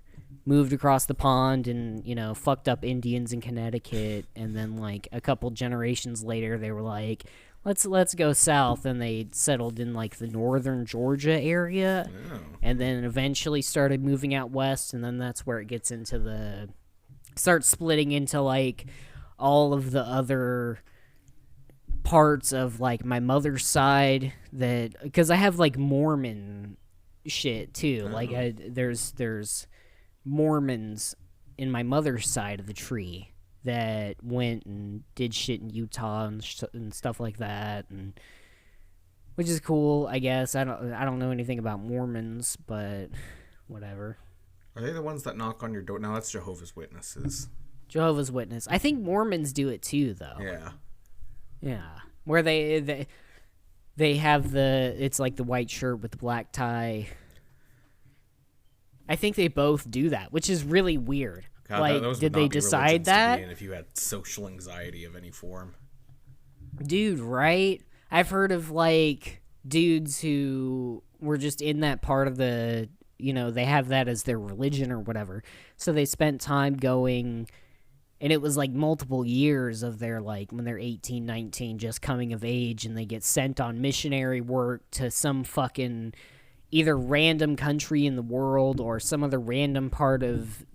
moved across the pond and, fucked up Indians in Connecticut, and then like a couple generations later they were like, let's go south, and they settled in like the northern Georgia area. And then eventually started moving out west, and then that's where it gets into starts splitting into like all of the other parts of like my mother's side, that because I have like Mormon shit too. Like there's Mormons in my mother's side of the tree that went and did shit in Utah and stuff like that, and which is cool, I guess. I don't know anything about Mormons, but whatever. Are they the ones that knock on your door? No, that's Jehovah's Witnesses. Jehovah's Witness. I think Mormons do it too, though. Yeah. Where they have it's like the white shirt with the black tie. I think they both do that, which is really weird. God, like, did they decide that? If you had social anxiety of any form. Dude, right? I've heard of, like, dudes who were just in that part of the, they have that as their religion or whatever. So they spent time going, and it was, like, multiple years of their, like, when they're 18, 19, just coming of age, and they get sent on missionary work to some fucking either random country in the world or some other random part of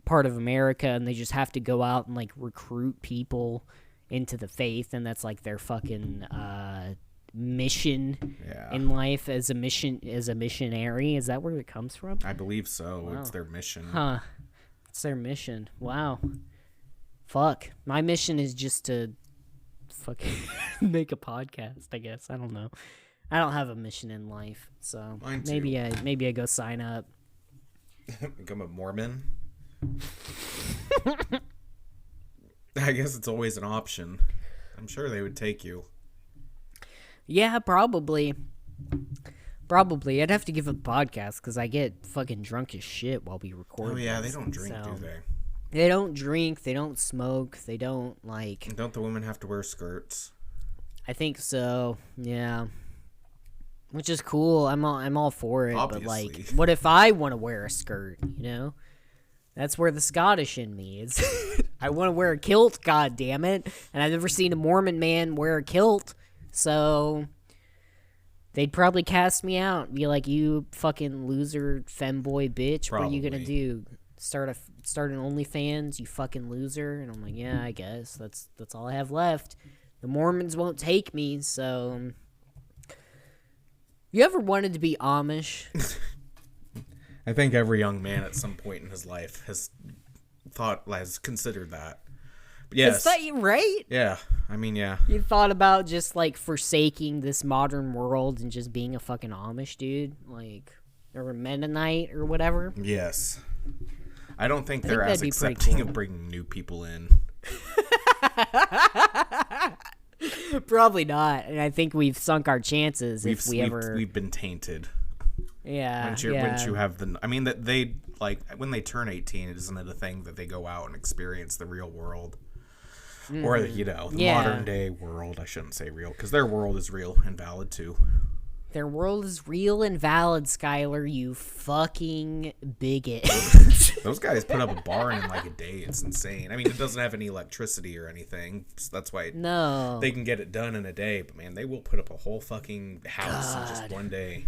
America, and they just have to go out and like recruit people into the faith, and that's like their fucking mission in life as a missionary. Is that where it comes from? I believe so. Wow. It's their mission. Huh. It's their mission. Wow. Fuck. My mission is just to fucking make a podcast, I guess. I don't know. I don't have a mission in life, so maybe I go sign up. Become a Mormon? I guess it's always an option. I'm sure they would take you. Yeah, probably. I'd have to give up the podcast because I get fucking drunk as shit while we record. Oh yeah, they don't drink, do they? They don't drink. They don't smoke. They don't like. Don't the women have to wear skirts? I think so. Yeah. which is cool. I'm all for it. Obviously. But like, what if I want to wear a skirt? You know, that's where the Scottish in me is. I want to wear a kilt. God damn it! And I've never seen a Mormon man wear a kilt, so they'd probably cast me out. Be like, you fucking loser femboy bitch. Probably. What are you gonna do? Start an OnlyFans, you fucking loser? And I'm like, yeah, I guess that's all I have left. The Mormons won't take me, so. You ever wanted to be Amish? I think every young man at some point in his life has considered that. But yes. Is that right? Yeah. I mean, yeah. You thought about just, like, forsaking this modern world and just being a fucking Amish dude? Like, or a Mennonite or whatever? Yes. I don't think they're as accepting of bringing new people in. Probably not, and I think we've sunk our chances we've been tainted. Yeah, once you have I mean that they like when they turn 18, isn't it a thing that they go out and experience the real world, or the modern day world? I shouldn't say real because their world is real and valid too. Their world is real and valid, Skylar, you fucking bigot. Those guys put up a bar in like a day. It's insane. I mean, it doesn't have any electricity or anything. So that's why they can get it done in a day. But, man, they will put up a whole fucking house in just one day.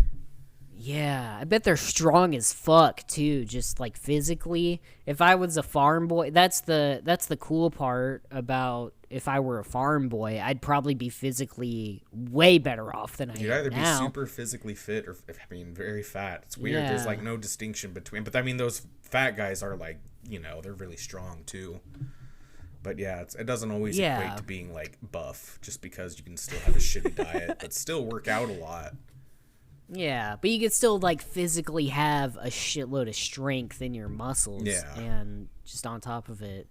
Yeah, I bet they're strong as fuck, too, just, like, physically. If I was a farm boy, that's the cool part about if I were a farm boy, I'd probably be physically way better off than I am now. You'd either be super physically fit or, very fat. It's weird. Yeah. There's, like, no distinction between. But, I mean, those fat guys are, like, they're really strong, too. But, yeah, it doesn't always equate to being, like, buff just because you can still have a shitty diet but still work out a lot. Yeah, but you could still, like, physically have a shitload of strength in your muscles. Yeah. And just on top of it,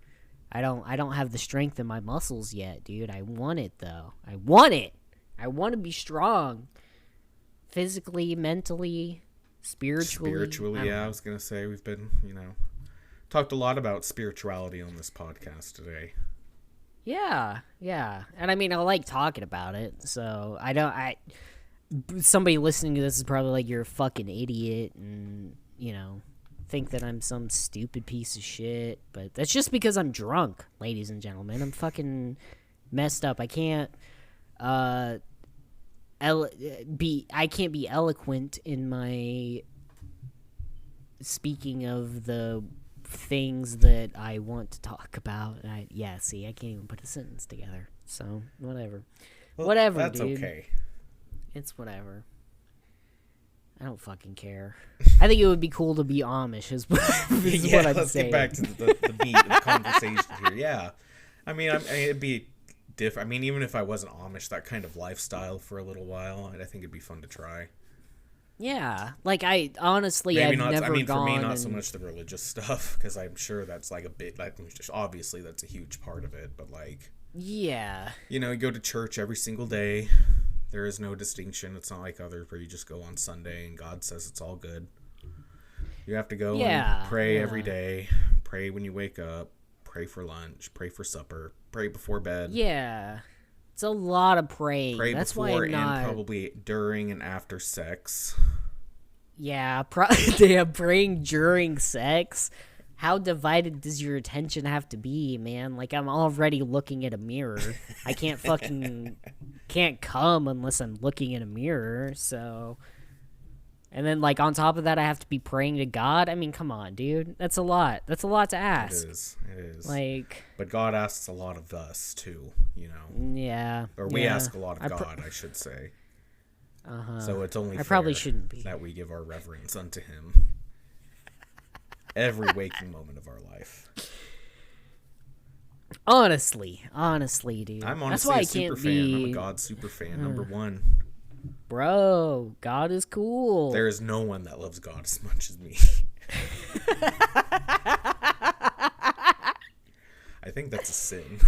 I don't have the strength in my muscles yet, dude. I want it, though. I want it. I want to be strong. Physically, mentally, spiritually. Spiritually, yeah. I was going to say we've been, talked a lot about spirituality on this podcast today. Yeah. And, I mean, I like talking about it, so somebody listening to this is probably like, you're a fucking idiot and, think that I'm some stupid piece of shit. But that's just because I'm drunk, ladies and gentlemen. I'm fucking messed up. I can't be eloquent in my speaking of the things that I want to talk about. I can't even put a sentence together. So, whatever. Well, whatever, that's dude. Okay. It's whatever. I don't fucking care. I think it would be cool to be Amish is what I'm saying. Let's get back to the meat of the conversation here. Yeah. I mean, it'd be different. I mean, even if I wasn't Amish, that kind of lifestyle for a little while, I think it'd be fun to try. Yeah. Like, I've never gone. For me, not so much the religious stuff, because I'm sure that's like a bit, obviously that's a huge part of it, but like. Yeah. You go to church every single day. There is no distinction. It's not like others where you just go on Sunday and God says it's all good. You have to go and pray every day. Pray when you wake up. Pray for lunch. Pray for supper. Pray before bed. Yeah. It's a lot of praying. Pray That's before why I'm not... and probably during and after sex. Yeah, praying during sex. How divided does your attention have to be, man? Like, I'm already looking at a mirror. I can't come unless I'm looking in a mirror, so... And then, like, on top of that, I have to be praying to God? I mean, come on, dude. That's a lot. That's a lot to ask. It is. Like... But God asks a lot of us, too, Yeah. Or we ask a lot of God, I should say. Uh-huh. So it's only probably shouldn't be. That we give our reverence unto Him. Every waking moment of our life. Honestly, dude. I'm honestly That's why a super fan. I'm a God super fan, number one. Bro, God is cool. There is no one that loves God as much as me. I think that's a sin.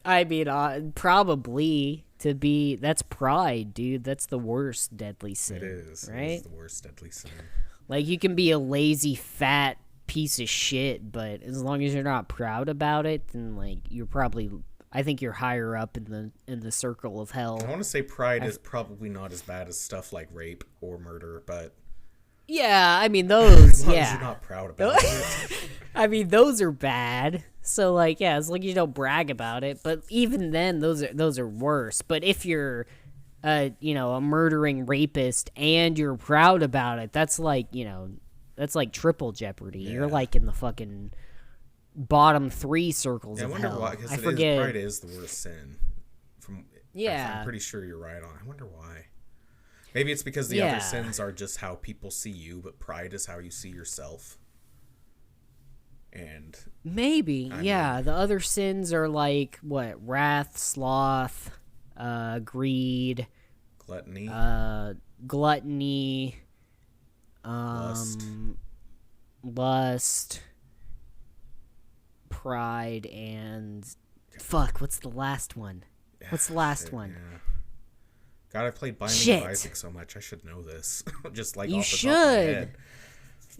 I mean, probably to be... That's pride, dude. That's the worst deadly sin. It is. Right? It is the worst deadly sin. Like, you can be a lazy, fat piece of shit, but as long as you're not proud about it, then, like, you're probably I think you're higher up in the circle of hell. I want to say Pride is probably not as bad as stuff like rape or murder, but yeah, I mean those. as long Yeah, as you're not proud about it. I mean those are bad. So like, yeah, as long as you don't brag about it. But even then, those are worse. But if you're, a murdering rapist and you're proud about it, that's like triple jeopardy. Yeah. You're like in the fucking bottom 3 circles of hell. I wonder why. Because pride is the worst sin. I'm pretty sure you're right on. I wonder why. Maybe it's because the other sins are just how people see you, but pride is how you see yourself. And maybe, the other sins are like what? Wrath, sloth, greed, gluttony, lust, pride, and fuck. What's the last one? What's the last one? Yeah. God, I played Binding of Isaac so much. I should know this. Just like you off the top of my head.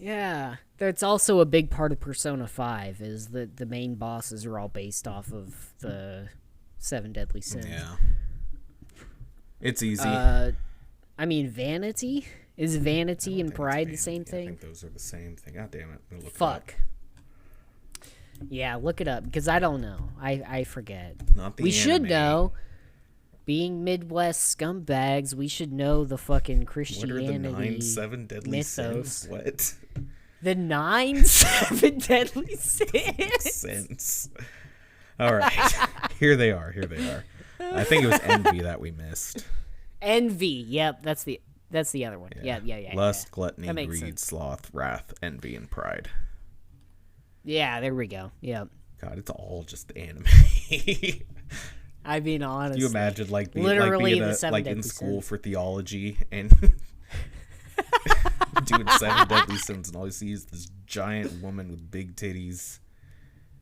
Yeah, that's also a big part of Persona 5 is that the main bosses are all based off of the 7 Deadly Sins. Yeah. It's easy. I mean, vanity? Is vanity and pride the same thing? I think those are the same thing. God damn it. Fuck. Yeah, look it up, because I don't know. I forget. Not the we anime. should know. Being Midwest scumbags, we should know the fucking Christianity. What are the 9 7 deadly mythos. sins? What? The 9 7 deadly sins. All right. Here they are. I think it was envy that we missed. Envy. Yep, that's the other one. Yeah. Lust, gluttony, greed, sense. sloth, wrath, envy, and pride. Yeah, there we go. Yep. God, it's all just anime. I mean, honestly. Do you imagine being in school for theology and doing 7 deadly sins and all you see is this giant woman with big titties?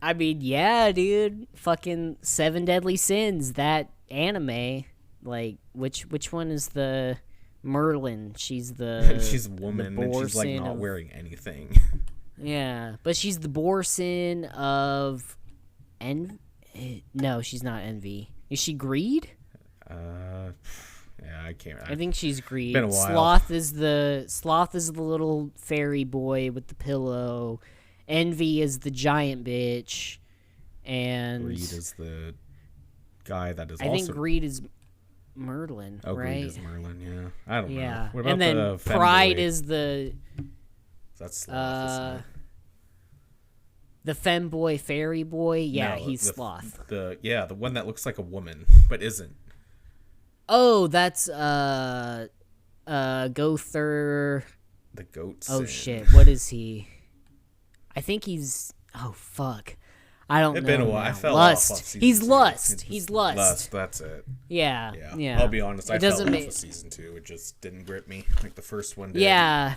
I mean, yeah, dude. Fucking 7 Deadly Sins, that anime. Like, which one is the Merlin? She's she's a woman and she's like not wearing anything. Yeah, but she's the boar sin of no, she's not envy. Is she greed? Yeah, I can't. I think she's greed. Been a while. Sloth is the little fairy boy with the pillow. Envy is the giant bitch, and greed is the guy that is. I think greed is Merlin. Oh, right? greed is Merlin. Yeah, I don't know. Yeah, What about and then the pride is the. That's sloth, isn't it? The femboy fairy boy, yeah, No, he's sloth. The one that looks like a woman but isn't. Oh, that's Gother. The goat. Oh sin. shit, what is he? I think he's. Oh fuck, I don't know. It's been a while. I fell Lust. off season He's 2. Lust. He's Lust. Lust. That's it. Yeah. I'll be honest. I fell off of season 2. It just didn't grip me like the first one did. Yeah.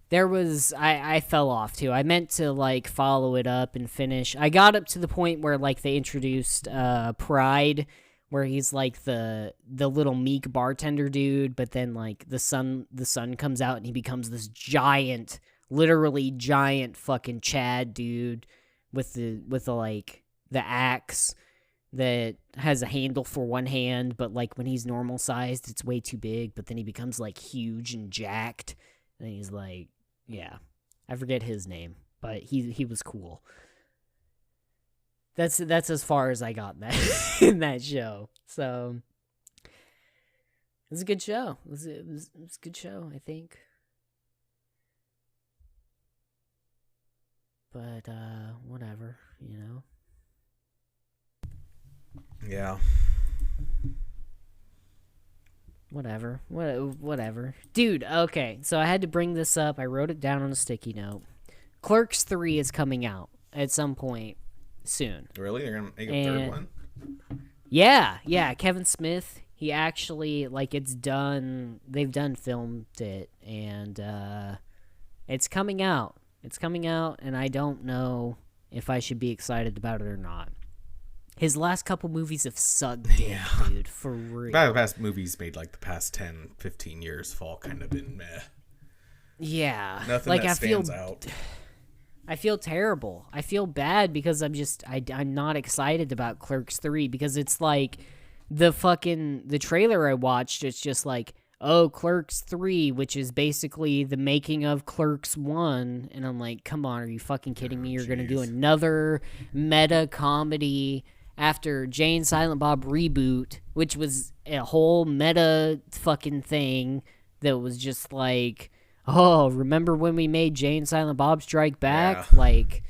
There was I fell off too. I meant to like follow it up and finish. I got up to the point where like they introduced Pride, where he's like the little meek bartender dude, but then like the sun comes out and he becomes this giant, literally giant fucking Chad dude with the like the axe that has a handle for one hand, but like when he's normal sized it's way too big, but then he becomes like huge and jacked and he's like, yeah, I forget his name, but he was cool. That's as far as I got in that show. So it was a good show. It was a good show, I think. But whatever, you know. Yeah. Whatever. Dude, okay, so I had to bring this up. I wrote it down on a sticky note. Clerks 3 is coming out at some point soon. Really? They're going to make a third one? Yeah, Kevin Smith, he actually, like, it's done, they've done filmed it, and it's coming out. It's coming out, and I don't know if I should be excited about it or not. His last couple movies have sucked dick, dude, for real. The past movies made like the past 10, 15 years have all kind of been meh. Yeah. Nothing like, that I stands feel, out. I feel terrible. I feel bad because I'm not excited about Clerks 3 because it's like the trailer I watched, it's just like, oh, Clerks 3, which is basically the making of Clerks 1. And I'm like, come on, are you fucking kidding me? You're going to do another meta comedy after Jay and Silent Bob Reboot, which was a whole meta fucking thing that was just like, oh, remember when we made Jay and Silent Bob Strike Back? Yeah. Like,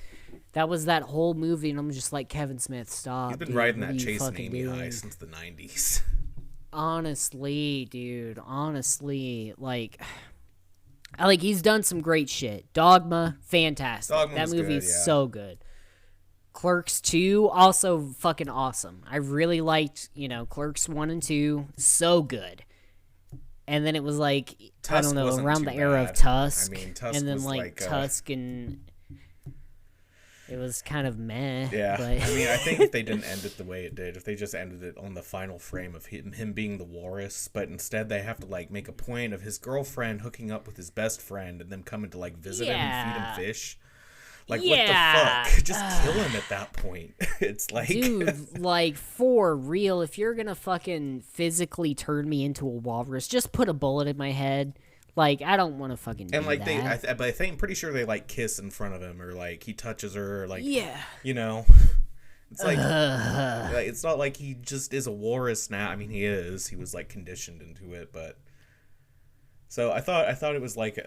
that was that whole movie, and I'm just like, Kevin Smith, stop. He's been dude. riding What that are you Chase and fucking Amy doing? high since the 90s. Honestly, dude, like he's done some great shit. Dogma, fantastic. Dogma that was movie good, is yeah. so good. Clerks 2, also fucking awesome. I really liked, Clerks 1 and 2, so good. And then it was like, Tusk I don't know, wasn't around too the era bad. of Tusk. I mean, Tusk and then was like like, Tusk and it was kind of meh. Yeah, But... I mean, I think if they didn't end it the way it did, if they just ended it on the final frame of him being the walrus, but instead they have to like make a point of his girlfriend hooking up with his best friend and them coming to like visit him and feed him fish. Like, what the fuck? Just kill him at that point. It's like... Dude, like, for real, if you're gonna fucking physically turn me into a walrus, just put a bullet in my head. Like, I don't want to fucking do and, like, that. but I think, pretty sure they, like, kiss in front of him, or, like, he touches her, or, like... Yeah. You know? It's like... it's not like he just is a walrus now. I mean, he is. He was, like, conditioned into it, but... So, I thought it was, like...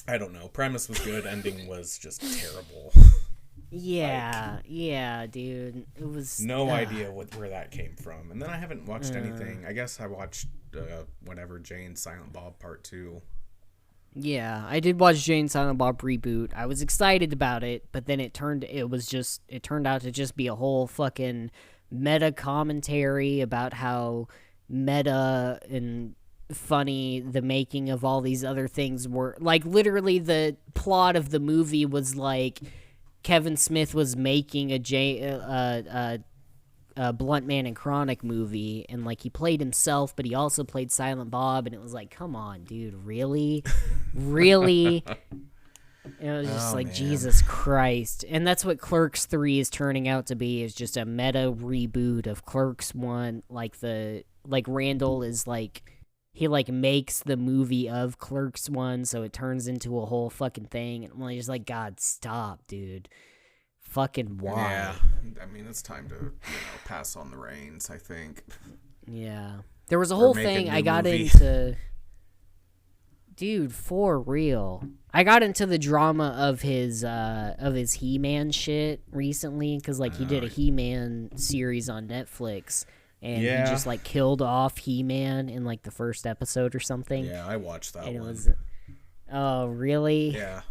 I don't know. Premise was good. Ending was just terrible. Yeah, yeah, dude. It was... No idea where that came from. And then I haven't watched anything. I guess I watched, whatever, Jay and Silent Bob Part 2. Yeah, I did watch Jay and Silent Bob Reboot. I was excited about it, but then it turned out to just be a whole fucking meta commentary about how meta and funny the making of all these other things were. Like, literally the plot of the movie was like Kevin Smith was making a Blunt Man and Chronic movie, and like he played himself, but he also played Silent Bob, and it was like, come on, dude, really? Really? And it was just man. Jesus Christ. And that's what Clerks 3 is turning out to be, is just a meta reboot of Clerks 1. Like Randall is like, he like makes the movie of Clerks 1, so it turns into a whole fucking thing. And I'm just like, God, stop, dude. Fucking why? Yeah, I mean, it's time to pass on the reins, I think. Yeah. There was a whole thing I got movie. into... Dude, for real. I got into the drama of his He-Man shit recently, because like he did a He-Man series on Netflix, and he just like killed off He-Man in like the first episode or something. Yeah, I watched that and one. It was, oh, really? Yeah.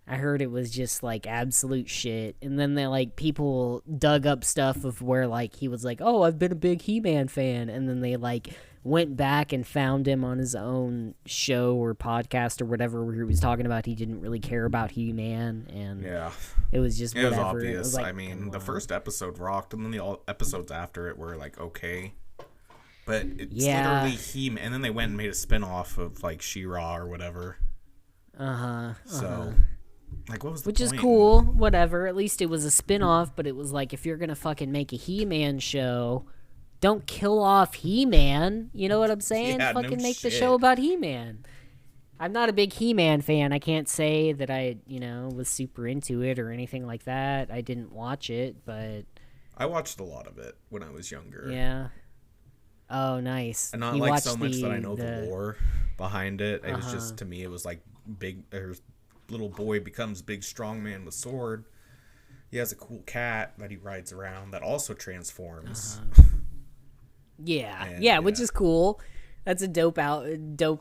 I heard it was just like absolute shit, and then they like people dug up stuff of where like he was like, oh, I've been a big He-Man fan, and then they like went back and found him on his own show or podcast or whatever where he was talking about he didn't really care about He-Man, and it was just whatever. It was obvious. It was like, I mean, the first episode rocked, and then the episodes after it were like okay, but it's literally He-Man, and then they went and made a spin-off of like She-Ra or whatever. So like, what was the Which point? is cool, whatever. At least it was a spin-off, but it was like, if you're gonna fucking make a He-Man show, don't kill off He-Man. You know what I'm saying? Yeah, fucking no make the shit. show about He-Man. I'm not a big He-Man fan. I can't say that I, was super into it or anything like that. I didn't watch it, but... I watched a lot of it when I was younger. Yeah. Oh, nice. And not like so much that I know the lore behind it. It was just, to me, it was like little boy becomes big strong man with sword. He has a cool cat that he rides around that also transforms. Yeah, which is cool. That's a dope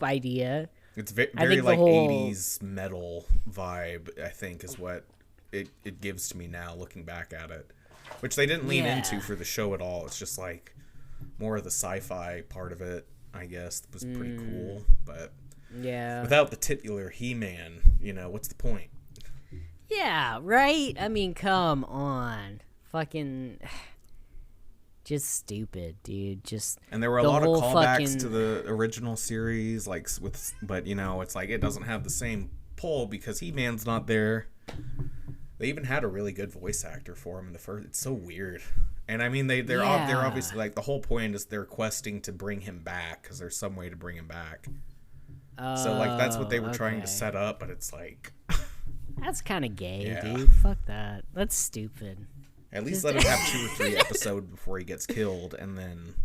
idea. It's very like 80s metal vibe, I think, is what it gives to me now looking back at it. Which they didn't lean into for the show at all. It's just like more of the sci-fi part of it, I guess, was pretty cool. But without the titular He-Man, what's the point? Yeah, right? I mean, come on. Fucking... Just stupid, dude. And there were a lot of callbacks to the original series, but it's like it doesn't have the same pull because He-Man's not there. They even had a really good voice actor for him in the first. It's so weird. And I mean, they're obviously like the whole point is they're questing to bring him back because there's some way to bring him back. So like that's what they were trying to set up, but it's like that's kind of gay, dude. Fuck that. That's stupid. At least let him have 2 or 3 episodes before he gets killed, and then.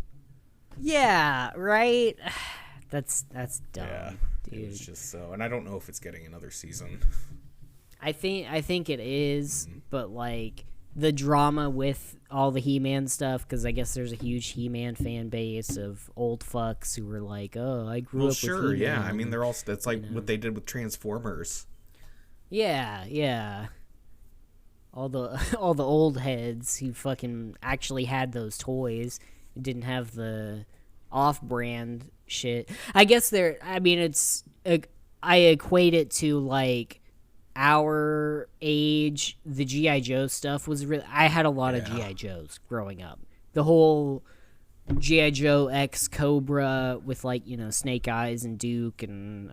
Yeah, right. That's dumb, yeah, dude. It's just so, and I don't know if it's getting another season. I think it is, but like the drama with all the He-Man stuff, because I guess there's a huge He-Man fan base of old fucks who were like, "Oh, I grew up with He-Man." Yeah. I mean, they're all. That's like what they did with Transformers. Yeah. All the old heads who fucking actually had those toys and didn't have the off-brand shit. I guess I equate it to like our age. The G.I. Joe stuff was really. I had a lot of G.I. Joes growing up. The whole G.I. Joe X Cobra with like Snake Eyes and Duke and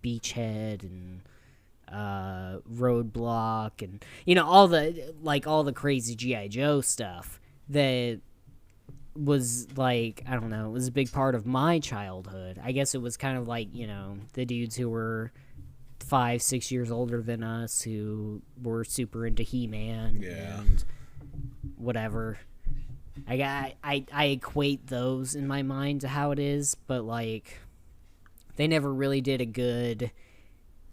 Beachhead and Roadblock and all the crazy G.I. Joe stuff that was like, I don't know, it was a big part of my childhood. I guess it was kind of like the dudes who were 5-6 years older than us who were super into He-Man and whatever. I equate those in my mind to how it is, but like they never really did a good.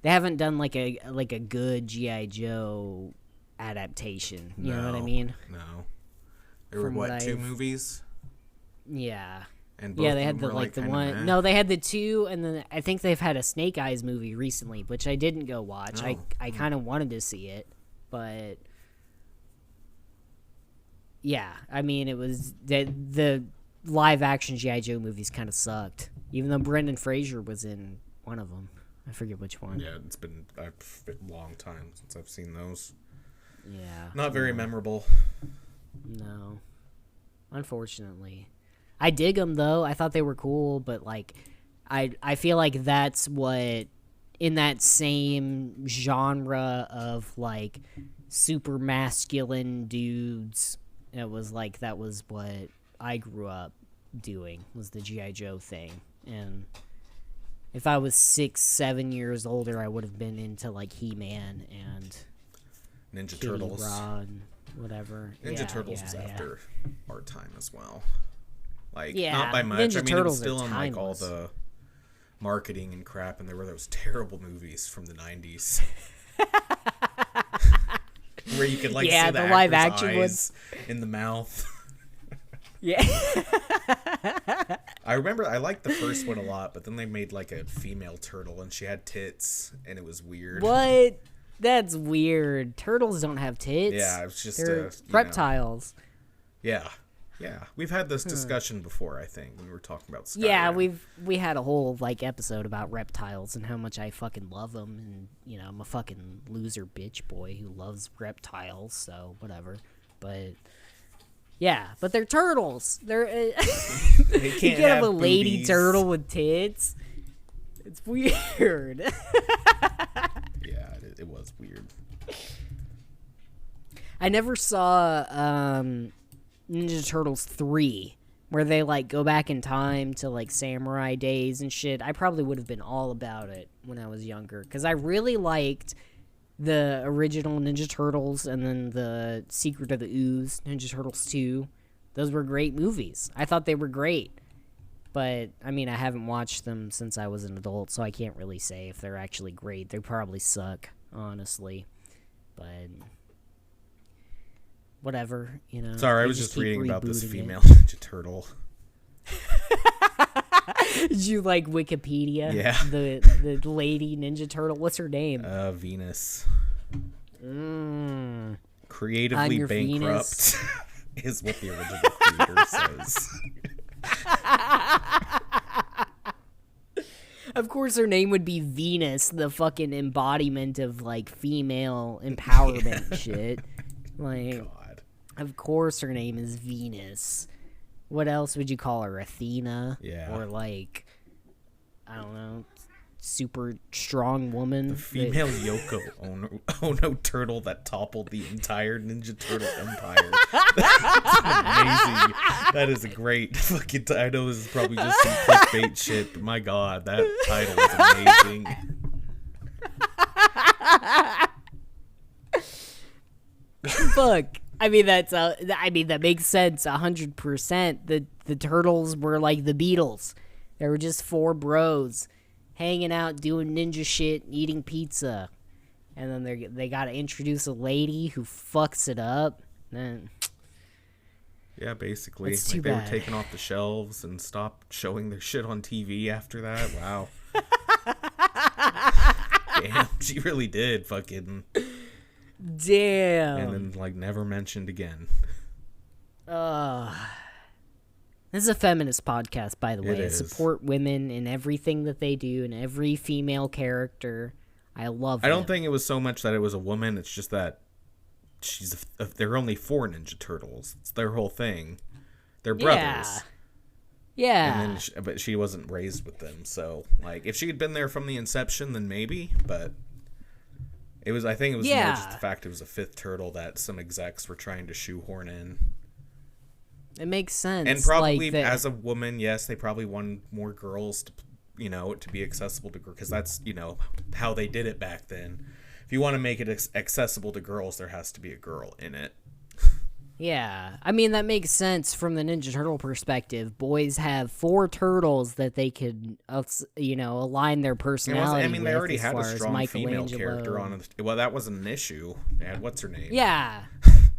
They haven't done like a good G.I. Joe adaptation. You know what I mean? No. There were 2 movies? Yeah. And they had the one. No, they had the 2, and then I think they've had a Snake Eyes movie recently, which I didn't go watch. I kind of wanted to see it, but yeah, I mean it was the live action G.I. Joe movies kind of sucked, even though Brendan Fraser was in one of them. I forget which one. Yeah, it's been a long time since I've seen those. Yeah. Not very memorable. No. Unfortunately. I dig them, though. I thought they were cool, but, like, I feel like that's what, in that same genre of, like, super masculine dudes, it was like that was what I grew up doing, was the G.I. Joe thing. And if I was 6-7 years older, I would have been into like He-Man and Ninja Turtles, and whatever. Ninja Turtles was after our time as well. Like Yeah, not by much. Ninja I mean, Turtles it was still are in like all timeless. the marketing and crap, and there were those terrible movies from the 90s where you could like see the live actor's action eyes in the mouth. Yeah. I remember I liked the first one a lot, but then they made like a female turtle and she had tits and it was weird. What? That's weird. Turtles don't have tits. Yeah, it was just they're reptiles. Yeah. We've had this discussion before, I think, when we were talking about Skyrim. Yeah, we had a whole like episode about reptiles and how much I fucking love them, and I'm a fucking loser bitch boy who loves reptiles, so whatever. But yeah, but they're turtles. They're They you can't can't have a boobies. lady turtle with tits. It's weird. Yeah, it was weird. I never saw Ninja Turtles 3, where they like go back in time to like samurai days and shit. I probably would have been all about it when I was younger, because I really liked the original Ninja Turtles and then the Secret of the Ooze, Ninja Turtles 2. Those were great movies. I thought they were great. But, I mean, I haven't watched them since I was an adult, so I can't really say if they're actually great. They probably suck, honestly. But whatever, Sorry, I they was just keep reading about this rebooting female it. Ninja Turtle. Did you like Wikipedia? Yeah. The lady Ninja Turtle. What's her name? Venus. I'm Creatively your bankrupt is what the original creator says. Of course her name would be Venus, the fucking embodiment of like female empowerment shit. Like, God. of course her name is Venus. What else would you call her? Athena? Yeah. Or like, I don't know, super strong woman. The female Yoko Ono turtle that toppled the entire Ninja Turtle empire. That's amazing. That is a great fucking I know this is probably just some clickbait shit, but my god, that title is amazing. Fuck. I mean, that makes sense 100%. The turtles were like the Beatles. They were just 4 bros hanging out, doing ninja shit, eating pizza. And then they got to introduce a lady who fucks it up. Then yeah, basically. It's like too they were bad. taken off the shelves and stopped showing their shit on TV after that. Wow. Damn, she really did fucking. Damn. And then, like, never mentioned again. This is a feminist podcast, by the way. It I is. support women in everything that they do and every female character. I love I don't them. think it was so much that it was a woman. It's just that there are only 4 Ninja Turtles. It's their whole thing. They're brothers. Yeah. And then but she wasn't raised with them. So, like, if she had been there from the inception, then maybe. But I think it was more just the fact it was a 5th turtle that some execs were trying to shoehorn in. It makes sense. And probably like as a woman, yes, they probably wanted more girls to, to be accessible to girls, because that's, how they did it back then. If you want to make it accessible to girls, there has to be a girl in it. Yeah. I mean, that makes sense from the Ninja Turtle perspective. Boys have 4 turtles that they could, align their personality with. They already as had a far as strong female Michelangelo. character on it. Well, that wasn't an issue. They had, what's her name? Yeah.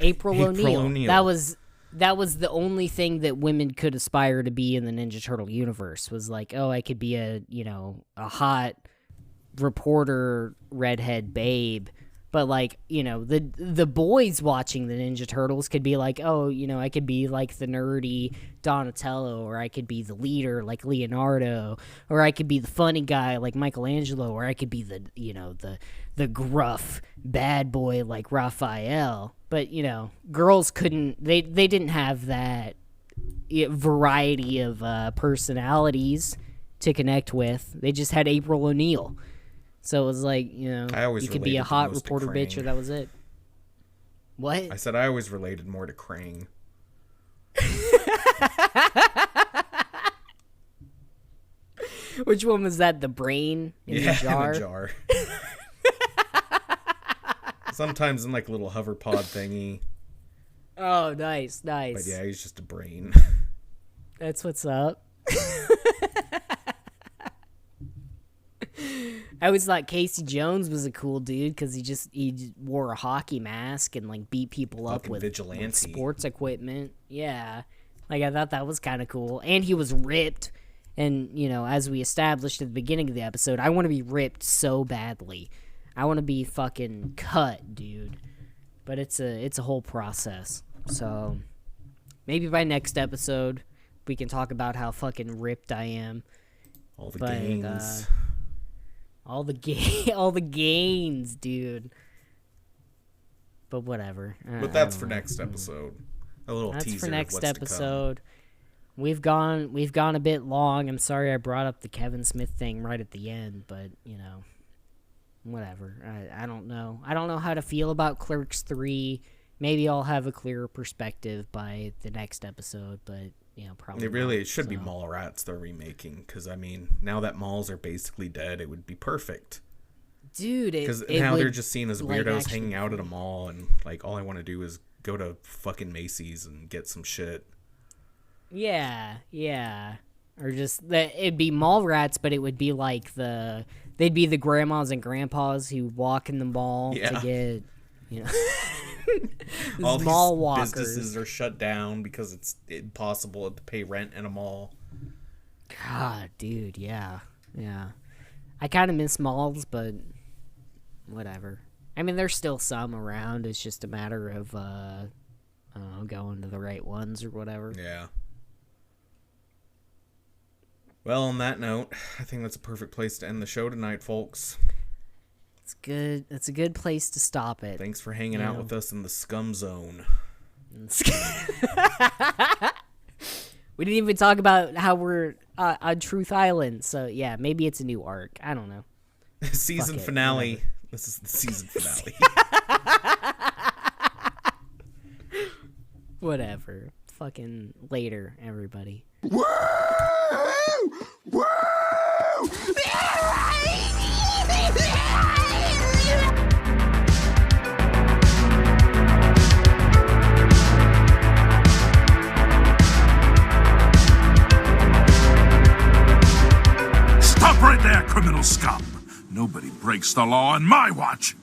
April O'Neil. O'Neil. That was the only thing that women could aspire to be in the Ninja Turtle universe, was like, oh, I could be a hot reporter redhead babe. But, like, the boys watching the Ninja Turtles could be like, oh, I could be like the nerdy Donatello, or I could be the leader like Leonardo, or I could be the funny guy like Michelangelo, or I could be the gruff bad boy like Raphael. But, girls couldn't, they didn't have that variety of personalities to connect with. They just had April O'Neil. So it was like, I always you could be a related hot most to reporter bitch, or Krang. that was it. What? I said I always related more to Krang. Which one was that? The brain in the jar? In the jar. Sometimes in like a little hover pod thingy. Oh, nice. But yeah, he's just a brain. That's what's up. I always thought Casey Jones was a cool dude because he wore a hockey mask and like beat people up with sports equipment. Yeah, like I thought that was kind of cool, and he was ripped. And as we established at the beginning of the episode, I want to be ripped so badly. I want to be fucking cut, dude. But it's a whole process. So maybe by next episode we can talk about how fucking ripped I am. All the gains. All the gains, dude. But whatever. But that's for next episode. A little That's teaser for next of what's episode. We've gone a bit long. I'm sorry I brought up the Kevin Smith thing right at the end, but whatever. I don't know. I don't know how to feel about Clerks 3. Maybe I'll have a clearer perspective by the next episode, but probably. It should be Mallrats they're remaking, because now that malls are basically dead, it would be perfect. Dude, because now they're just seen as weirdos hanging out at a mall, and like all I want to do is go to fucking Macy's and get some shit. Yeah. Or just it'd be Mallrats, but it would be like they'd be the grandmas and grandpas who walk in the mall to get all these mall walkers. Businesses are shut down because it's impossible to pay rent in a mall. God, dude, yeah. I kind of miss malls, but whatever. There's still some around. It's just a matter of going to the right ones or whatever. Yeah. Well, on that note, I think that's a perfect place to end the show tonight, folks. It's good. It's a good place to stop it. Thanks for hanging out with us in the scum zone. We didn't even talk about how we're on Truth Island. So yeah, maybe it's a new arc. I don't know. Season finale. This is the season finale. Whatever. Fucking later, everybody. Woo! Woo! Stop right there, criminal scum! Nobody breaks the law on my watch!